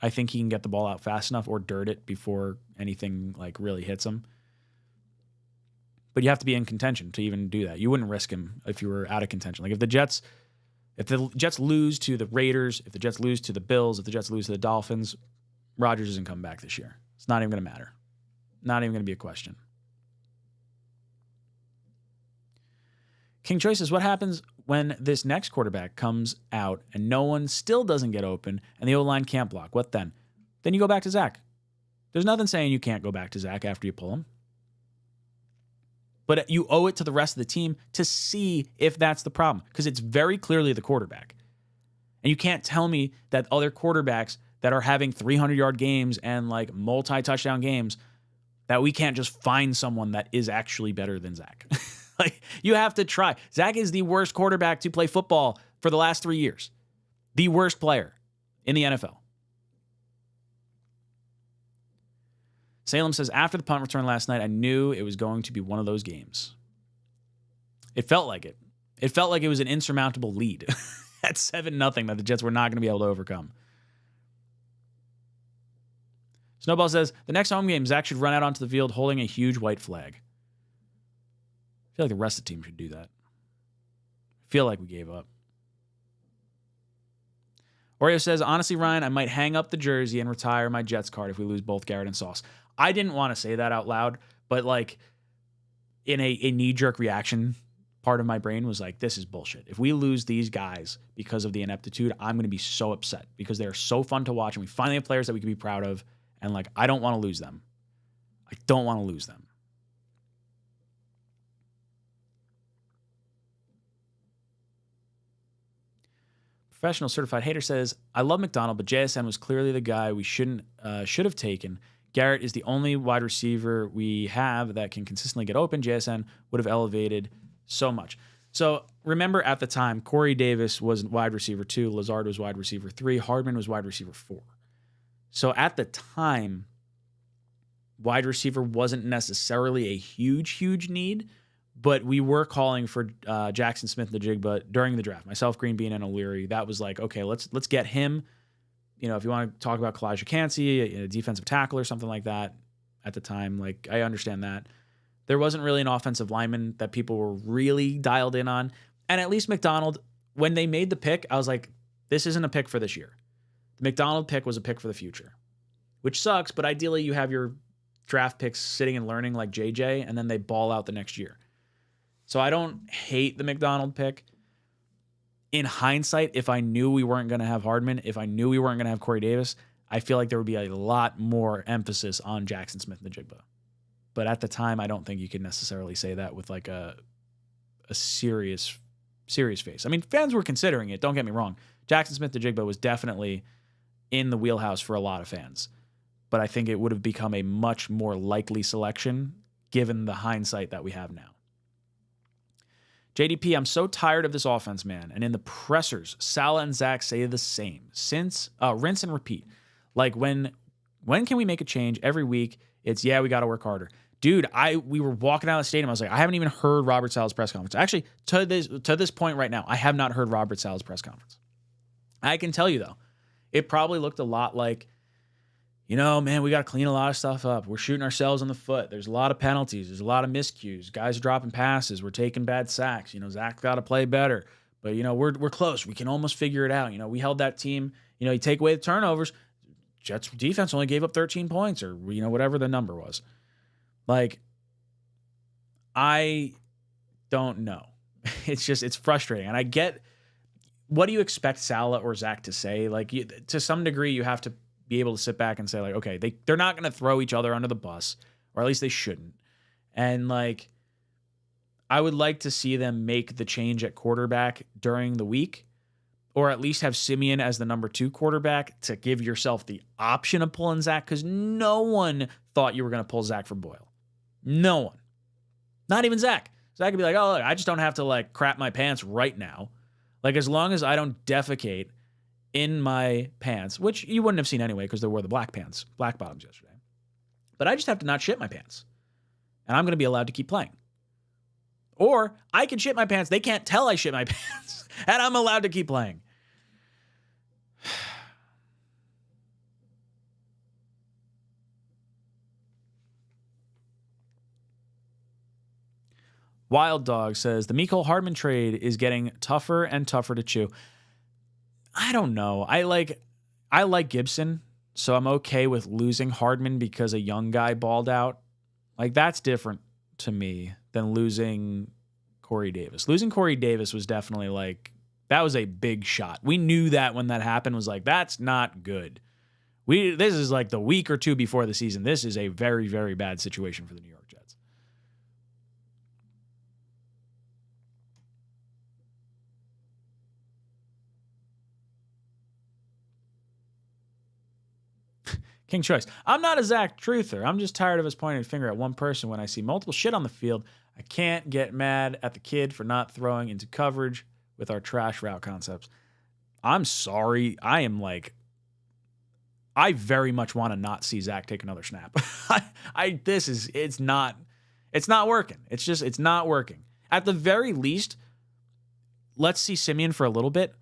I think he can get the ball out fast enough or dirt it before anything like really hits him. But you have to be in contention to even do that. You wouldn't risk him if you were out of contention. Like if the Jets lose to the Raiders, if the Jets lose to the Bills, if the Jets lose to the Dolphins, Rodgers isn't coming back this year. It's not even going to matter. Not even going to be a question. King Choice says, what happens when this next quarterback comes out and no one still doesn't get open and the O-line can't block? What then? Then you go back to Zach. There's nothing saying you can't go back to Zach after you pull him. But you owe it to the rest of the team to see if that's the problem, because it's very clearly the quarterback. And you can't tell me that other quarterbacks that are having 300-yard games and like multi-touchdown games, that we can't just find someone that is actually better than Zach. Like, you have to try. Zach is the worst quarterback to play football for the last 3 years. The worst player in the NFL. Salem says, after the punt return last night, I knew it was going to be one of those games. It felt like it. It felt like it was an insurmountable lead at 7-0 that the Jets were not going to be able to overcome. Snowball says, the next home game, Zach should run out onto the field holding a huge white flag. I feel like the rest of the team should do that. I feel like we gave up. Oreo says, honestly, Ryan, I might hang up the jersey and retire my Jets card if we lose both Garrett and Sauce. I didn't want to say that out loud, but like in a knee-jerk reaction, part of my brain was like, this is bullshit. If we lose these guys because of the ineptitude, I'm going to be so upset because they're so fun to watch and we finally have players that we can be proud of. And like, I don't want to lose them. I don't want to lose them. Professional Certified Hater says, I love McDonald, but JSN was clearly the guy we should have taken. Garrett is the only wide receiver we have that can consistently get open. JSN would have elevated so much. So remember at the time, Corey Davis was wide receiver 2, Lazard was wide receiver 3, Hardman was wide receiver 4. So at the time, wide receiver wasn't necessarily a huge need, but we were calling for Jackson Smith-Njigba during the draft. Myself, Green Bean, and O'Leary. That was like, okay, let's get him. You know, if you want to talk about Kalijah Cansey, a defensive tackle or something like that at the time, like I understand that. There wasn't really an offensive lineman that people were really dialed in on. And at least McDonald, when they made the pick, I was like, this isn't a pick for this year. The McDonald pick was a pick for the future, which sucks, but ideally you have your draft picks sitting and learning like JJ, and then they ball out the next year. So I don't hate the McDonald pick. In hindsight, if I knew we weren't going to have Hardman, if I knew we weren't going to have Corey Davis, I feel like there would be a lot more emphasis on Jackson Smith-Njigba. But at the time, I don't think you could necessarily say that with like a serious face. I mean, fans were considering it. Don't get me wrong. Jackson Smith-Njigba was definitely in the wheelhouse for a lot of fans. But I think it would have become a much more likely selection given the hindsight that we have now. JDP, I'm so tired of this offense, man. And in the pressers, Salah and Zach say the same. Since rinse and repeat. Like when can we make a change? Every week, it's we got to work harder. Dude, we were walking out of the stadium. I was like, I haven't even heard Robert Saleh's press conference. Actually, to this point right now, I have not heard Robert Saleh's press conference. I can tell you though, it probably looked a lot like, you know, man, we got to clean a lot of stuff up. We're shooting ourselves in the foot. There's a lot of penalties. There's a lot of miscues. Guys are dropping passes. We're taking bad sacks. You know, Zach's got to play better. But, you know, we're close. We can almost figure it out. You know, we held that team. You know, you take away the turnovers. Jets defense only gave up 13 points or, you know, whatever the number was. Like, I don't know. It's frustrating. And I get, what do you expect Salah or Zach to say? Like, to some degree, you have to be able to sit back and say, like, okay, they're not going to throw each other under the bus, or at least they shouldn't. And, like, I would like to see them make the change at quarterback during the week, or at least have Simeon as the number 2 quarterback to give yourself the option of pulling Zach, because no one thought you were going to pull Zach from Boyle. No one. Not even Zach. Zach could be like, oh, look, I just don't have to, like, crap my pants right now. Like, as long as I don't defecate in my pants, which you wouldn't have seen anyway because they wore the black bottoms yesterday. But I just have to not shit my pants. And I'm going to be allowed to keep playing. Or I can shit my pants. They can't tell I shit my pants. And I'm allowed to keep playing. Wild Dog says, the Mecole Hardman trade is getting tougher and tougher to chew. I don't know. I like Gibson, so I'm okay with losing Hardman because a young guy balled out. Like, that's different to me than losing Corey Davis. Losing Corey Davis was definitely like, that was a big shot. We knew that when that happened, was like, that's not good. This is like the week or two before the season. This is a very, very bad situation for the New York Jets. King Choice. I'm not a Zach truther. I'm just tired of us pointing a finger at one person when I see multiple shit on the field. I can't get mad at the kid for not throwing into coverage with our trash route concepts. I'm sorry. I very much want to not see Zach take another snap. It's not working. It's not working. At the very least, let's see Simeon for a little bit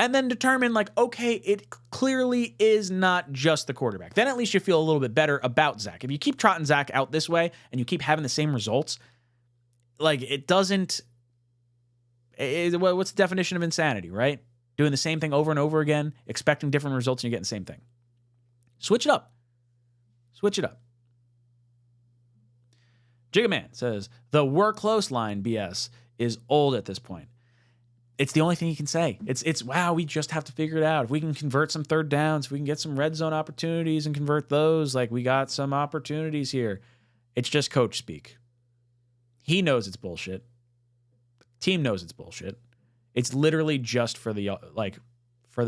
and then determine, like, okay, it clearly is not just the quarterback. Then at least you feel a little bit better about Zach. If you keep trotting Zach out this way and you keep having the same results, like, it doesn't. What's the definition of insanity, right? Doing the same thing over and over again, expecting different results, and you're getting the same thing. Switch it up. Switch it up. Jigaman says, the "we're close" line BS is old at this point. It's the only thing you can say. It's wow, we just have to figure it out. If we can convert some third downs, if we can get some red zone opportunities and convert those, like, we got some opportunities here. It's just coach speak. He knows it's bullshit. Team knows it's bullshit. It's literally just for the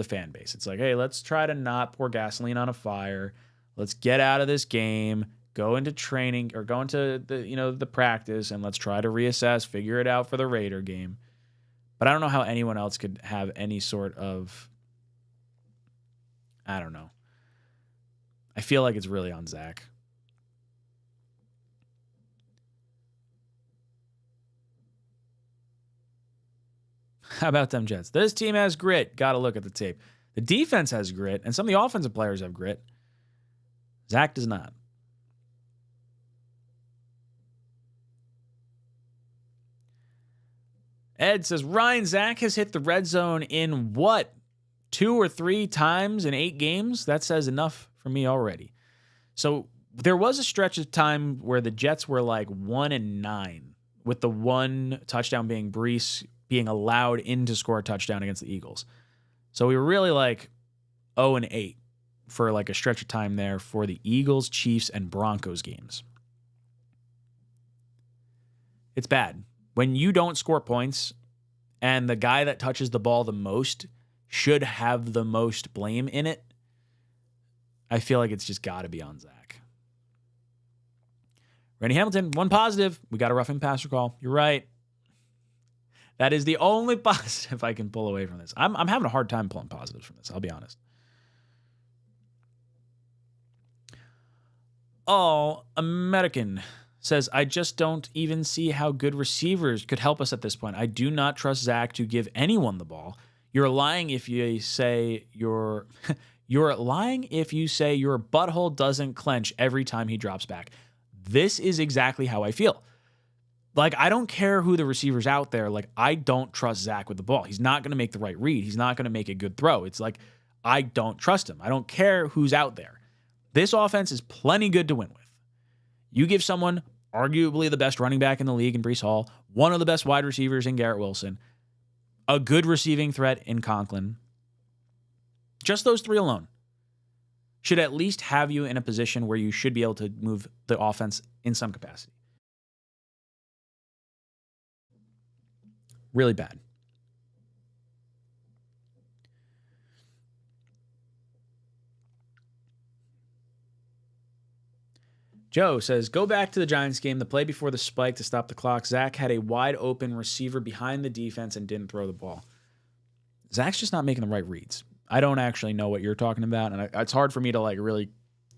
fan base. It's like, hey, let's try to not pour gasoline on a fire. Let's get out of this game, go into training or go into the practice, and let's try to reassess, figure it out for the Raider game. But I don't know how anyone else could have any sort of, I don't know. I feel like it's really on Zach. How about them Jets? This team has grit. Got to look at the tape. The defense has grit, and some of the offensive players have grit. Zach does not. Ed says, Ryan, Zach has hit the red zone in what? 2 or 3 times in 8 games? That says enough for me already. So there was a stretch of time where the Jets were like 1-9, with the one touchdown being Brees being allowed in to score a touchdown against the Eagles. So we were really like 0-8 for like a stretch of time there for the Eagles, Chiefs, and Broncos games. It's bad. When you don't score points and the guy that touches the ball the most should have the most blame in it, I feel like it's just got to be on Zach. Randy Hamilton, one positive. We got a roughing passer call. You're right. That is the only positive I can pull away from this. I'm having a hard time pulling positives from this, I'll be honest. All American says, I just don't even see how good receivers could help us at this point. I do not trust Zach to give anyone the ball. You're lying if you say you're lying if you say your butthole doesn't clench every time he drops back. This is exactly how I feel. Like, I don't care who the receiver's out there. Like, I don't trust Zach with the ball. He's not going to make the right read. He's not going to make a good throw. It's like, I don't trust him. I don't care who's out there. This offense is plenty good to win with. You give someone arguably the best running back in the league in Breece Hall, one of the best wide receivers in Garrett Wilson, a good receiving threat in Conklin. Just those 3 alone should at least have you in a position where you should be able to move the offense in some capacity. Really bad. Joe says, go back to the Giants game, the play before the spike to stop the clock. Zach had a wide open receiver behind the defense and didn't throw the ball. Zach's just not making the right reads. I don't actually know what you're talking about, and it's hard for me to like really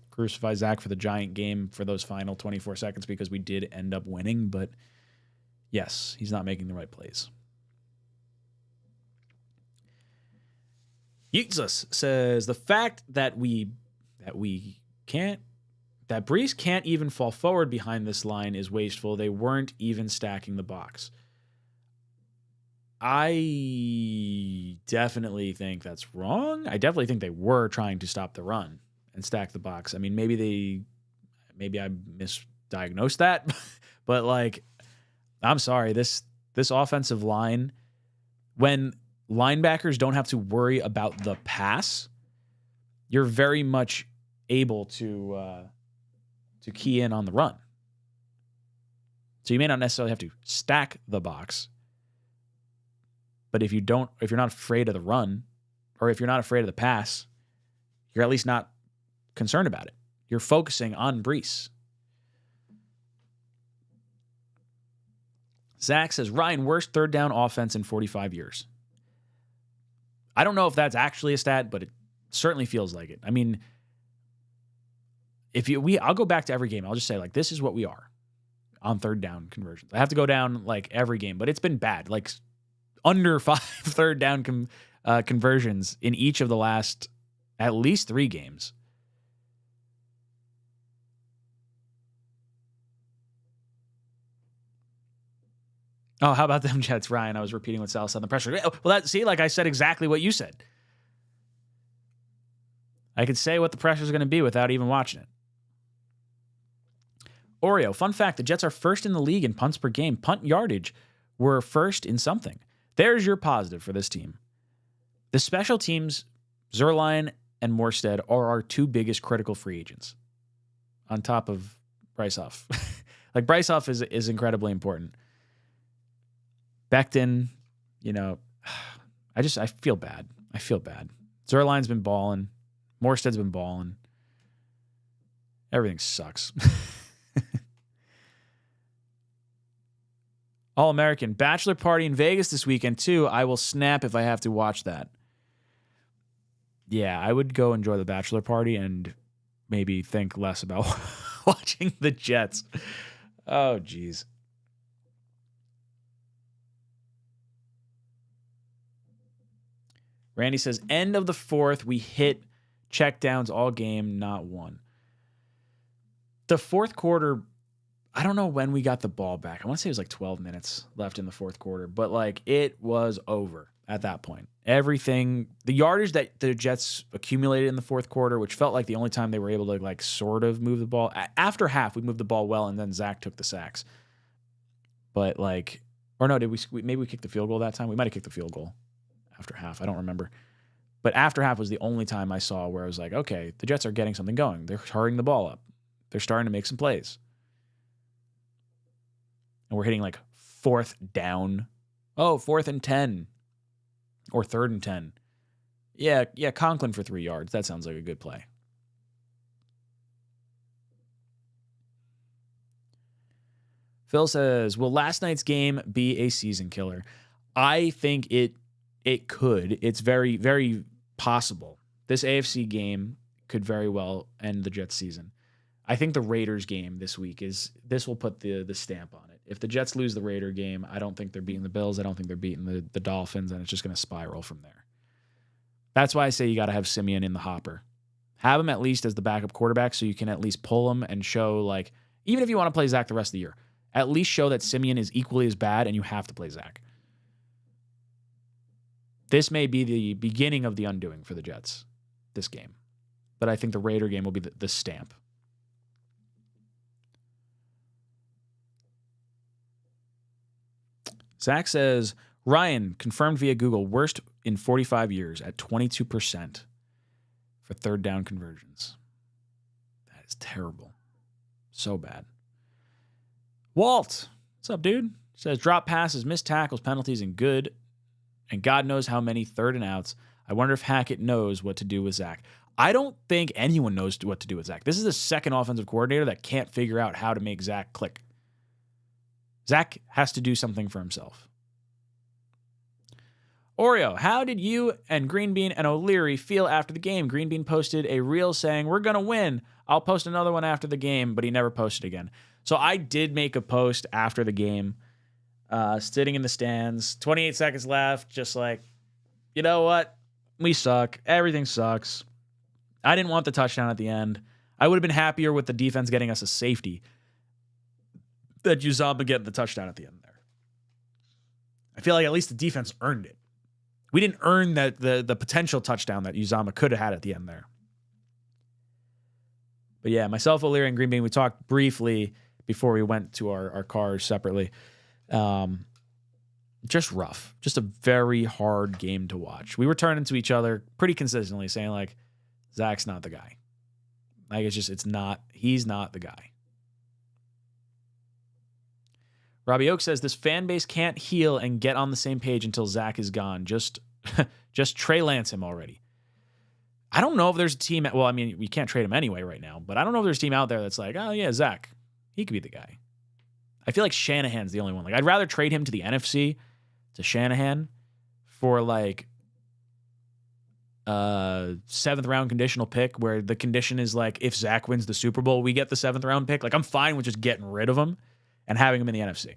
crucify Zach for the Giant game for those final 24 seconds because we did end up winning, but Yes, he's not making the right plays. Yeetsus says the fact that Brees can't even fall forward behind this line is wasteful. They weren't even stacking the box. I definitely think that's wrong. I definitely think they were trying to stop the run and stack the box. I mean, maybe I misdiagnosed that, but like, I'm sorry, this offensive line, when linebackers don't have to worry about the pass, you're very much able to key in on the run. So you may not necessarily have to stack the box, but if you're not afraid of the run, or if you're not afraid of the pass, you're at least not concerned about it. You're focusing on Brees. Zach says, Ryan, worst third down offense in 45 years. I don't know if that's actually a stat, but it certainly feels like it. I mean, I'll go back to every game. I'll just say, like, this is what we are on third down conversions. I have to go down like every game, but it's been bad. Like under 5 third down conversions in each of the last at least 3 games. Oh, how about them Jets, Ryan? I was repeating what Sal said on the pressure. Well, like I said exactly what you said. I could say what the pressure is going to be without even watching it. Oreo, fun fact, the Jets are first in the league in punts per game. Punt yardage were first in something. There's your positive for this team. The special teams, Zuerlein and Morstead, are our 2 biggest critical free agents on top of Bryce Huff. Like, Bryce Huff is incredibly important. Becton, I feel bad. Zuerlein's been balling. Morstead's been balling. Everything sucks. All-American. Bachelor party in Vegas this weekend, too. I will snap if I have to watch that. Yeah, I would go enjoy the bachelor party and maybe think less about watching the Jets. Oh, geez. Randy says, end of the 4th, we hit checkdowns all game, not one. The 4th quarter, I don't know when we got the ball back. I want to say it was like 12 minutes left in the 4th quarter, but like it was over at that point. Everything, the yardage that the Jets accumulated in the 4th quarter, which felt like the only time they were able to like sort of move the ball. After half, we moved the ball well, and then Zach took the sacks. But like, or no, maybe we kicked the field goal that time? We might have kicked the field goal after half. I don't remember. But after half was the only time I saw where I was like, okay, the Jets are getting something going. They're hurrying the ball up. They're starting to make some plays. And we're hitting like 4th down. Oh, 4th and 10. Or 3rd and 10. Yeah, Conklin for 3 yards. That sounds like a good play. Phil says, will last night's game be a season killer? I think it could. It's very, very possible. This AFC game could very well end the Jets season. I think the Raiders game this week will put the stamp on it. If the Jets lose the Raider game, I don't think they're beating the Bills. I don't think they're beating the Dolphins, and it's just going to spiral from there. That's why I say you got to have Simeon in the hopper. Have him at least as the backup quarterback so you can at least pull him and show, like, even if you want to play Zach the rest of the year, at least show that Simeon is equally as bad and you have to play Zach. This may be the beginning of the undoing for the Jets, this game. But I think the Raider game will be the stamp. Zach says, Ryan, confirmed via Google, worst in 45 years at 22% for third down conversions. That is terrible. So bad. Walt, what's up, dude? Says, drop passes, missed tackles, penalties, and God knows how many third and outs. I wonder if Hackett knows what to do with Zach. I don't think anyone knows what to do with Zach. This is the second offensive coordinator that can't figure out how to make Zach click. Zach has to do something for himself. Oreo, how did you and Greenbean and O'Leary feel after the game? Greenbean posted a reel saying, we're going to win. I'll post another one after the game, but he never posted again. So I did make a post after the game. sitting in the stands, 28 seconds left, just like, you know what? We suck. Everything sucks. I didn't want the touchdown at the end. I would have been happier with the defense getting us a safety than Uzomah getting the touchdown at the end there. I feel like at least the defense earned it. We didn't earn that the potential touchdown that Uzomah could have had at the end there. But yeah, myself, O'Leary, and Green Bean, we talked briefly before we went to our cars separately. Just rough. Just a very hard game to watch. We were turning to each other pretty consistently saying, like, Zach's not the guy. Like, he's not the guy. Robbie Oak says, this fan base can't heal and get on the same page until Zach is gone. Just Trey Lance him already. I don't know if there's a team. Well, I mean, we can't trade him anyway right now, but I don't know if there's a team out there that's like, oh, yeah, Zach, he could be the guy. I feel like Shanahan's the only one. Like, I'd rather trade him to the NFC, to Shanahan, for like a 7th round conditional pick where the condition is like, if Zach wins the Super Bowl, we get the 7th round pick. Like, I'm fine with just getting rid of him and having him in the NFC.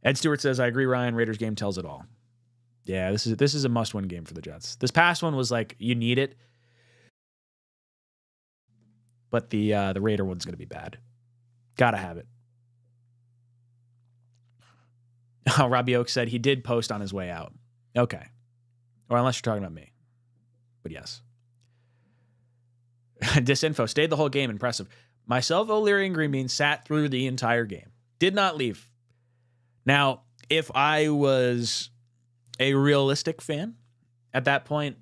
Ed Stewart says, I agree, Ryan. Raiders game tells it all. Yeah, this is a must-win game for the Jets. This past one was like, you need it. But the Raider one's going to be bad. Gotta have it. Oh, Robbie Oak said he did post on his way out. Okay. Or unless you're talking about me. But yes. Disinfo stayed the whole game. Impressive. Myself, O'Leary, and Green Bean sat through the entire game. Did not leave. Now, if I was a realistic fan at that point,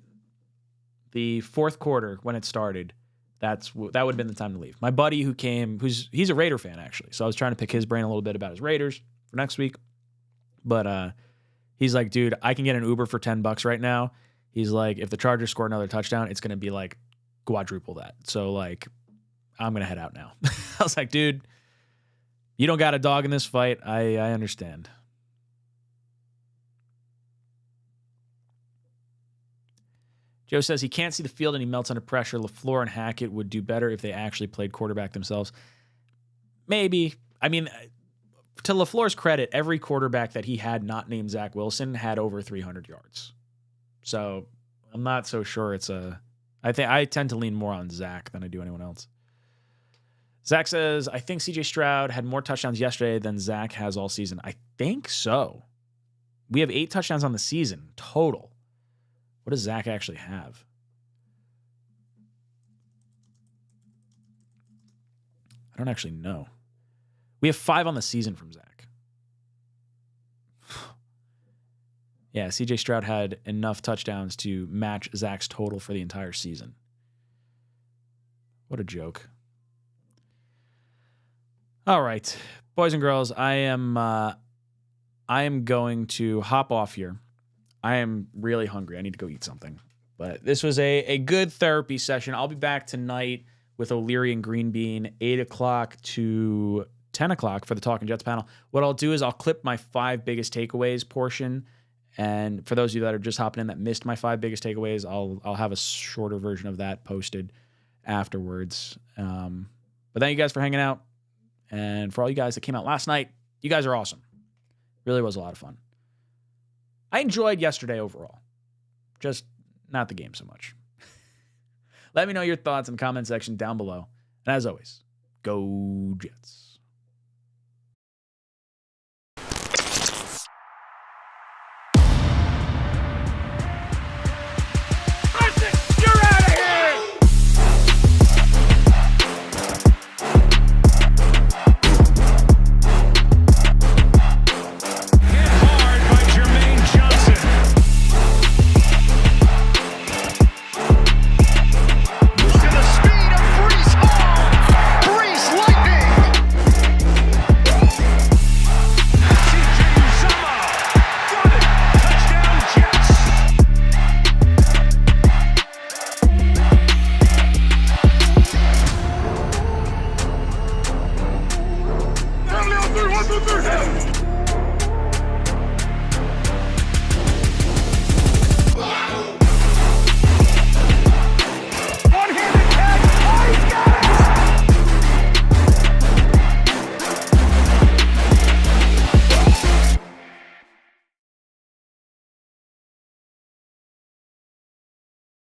the fourth quarter when it started, that would have been the time to leave. My buddy who came, he's a Raider fan actually, so I was trying to pick his brain a little bit about his Raiders for next week. But he's like, dude, I can get an Uber for $10 right now. He's like, if the Chargers score another touchdown, it's gonna be like quadruple that. So like, I'm gonna head out now. I was like, dude, you don't got a dog in this fight. I understand. Joe says he can't see the field and he melts under pressure. LaFleur and Hackett would do better if they actually played quarterback themselves. Maybe. I memean, to LaFleur's credit, every quarterback that he had not named Zach Wilson had over 300 yards. So I'm not so sure I tend to lean more on Zach than I do anyone else. Zach says, I think CJ Stroud had more touchdowns yesterday than Zach has all season. I think so. We have 8 touchdowns on the season total. What does Zach actually have? I don't actually know. We have 5 on the season from Zach. Yeah, CJ Stroud had enough touchdowns to match Zach's total for the entire season. What a joke. All right, boys and girls, I am going to hop off here. I am really hungry. I need to go eat something. But this was a good therapy session. I'll be back tonight with O'Leary and Green Bean, 8 o'clock to 10 o'clock for the Talking Jets panel. What I'll do is I'll clip my 5 biggest takeaways portion. And for those of you that are just hopping in that missed my 5 biggest takeaways, I'll have a shorter version of that posted afterwards. But thank you guys for hanging out. And for all you guys that came out last night, you guys are awesome. Really was a lot of fun. I enjoyed yesterday overall. Just not the game so much. Let me know your thoughts in the comment section down below. And as always, go Jets.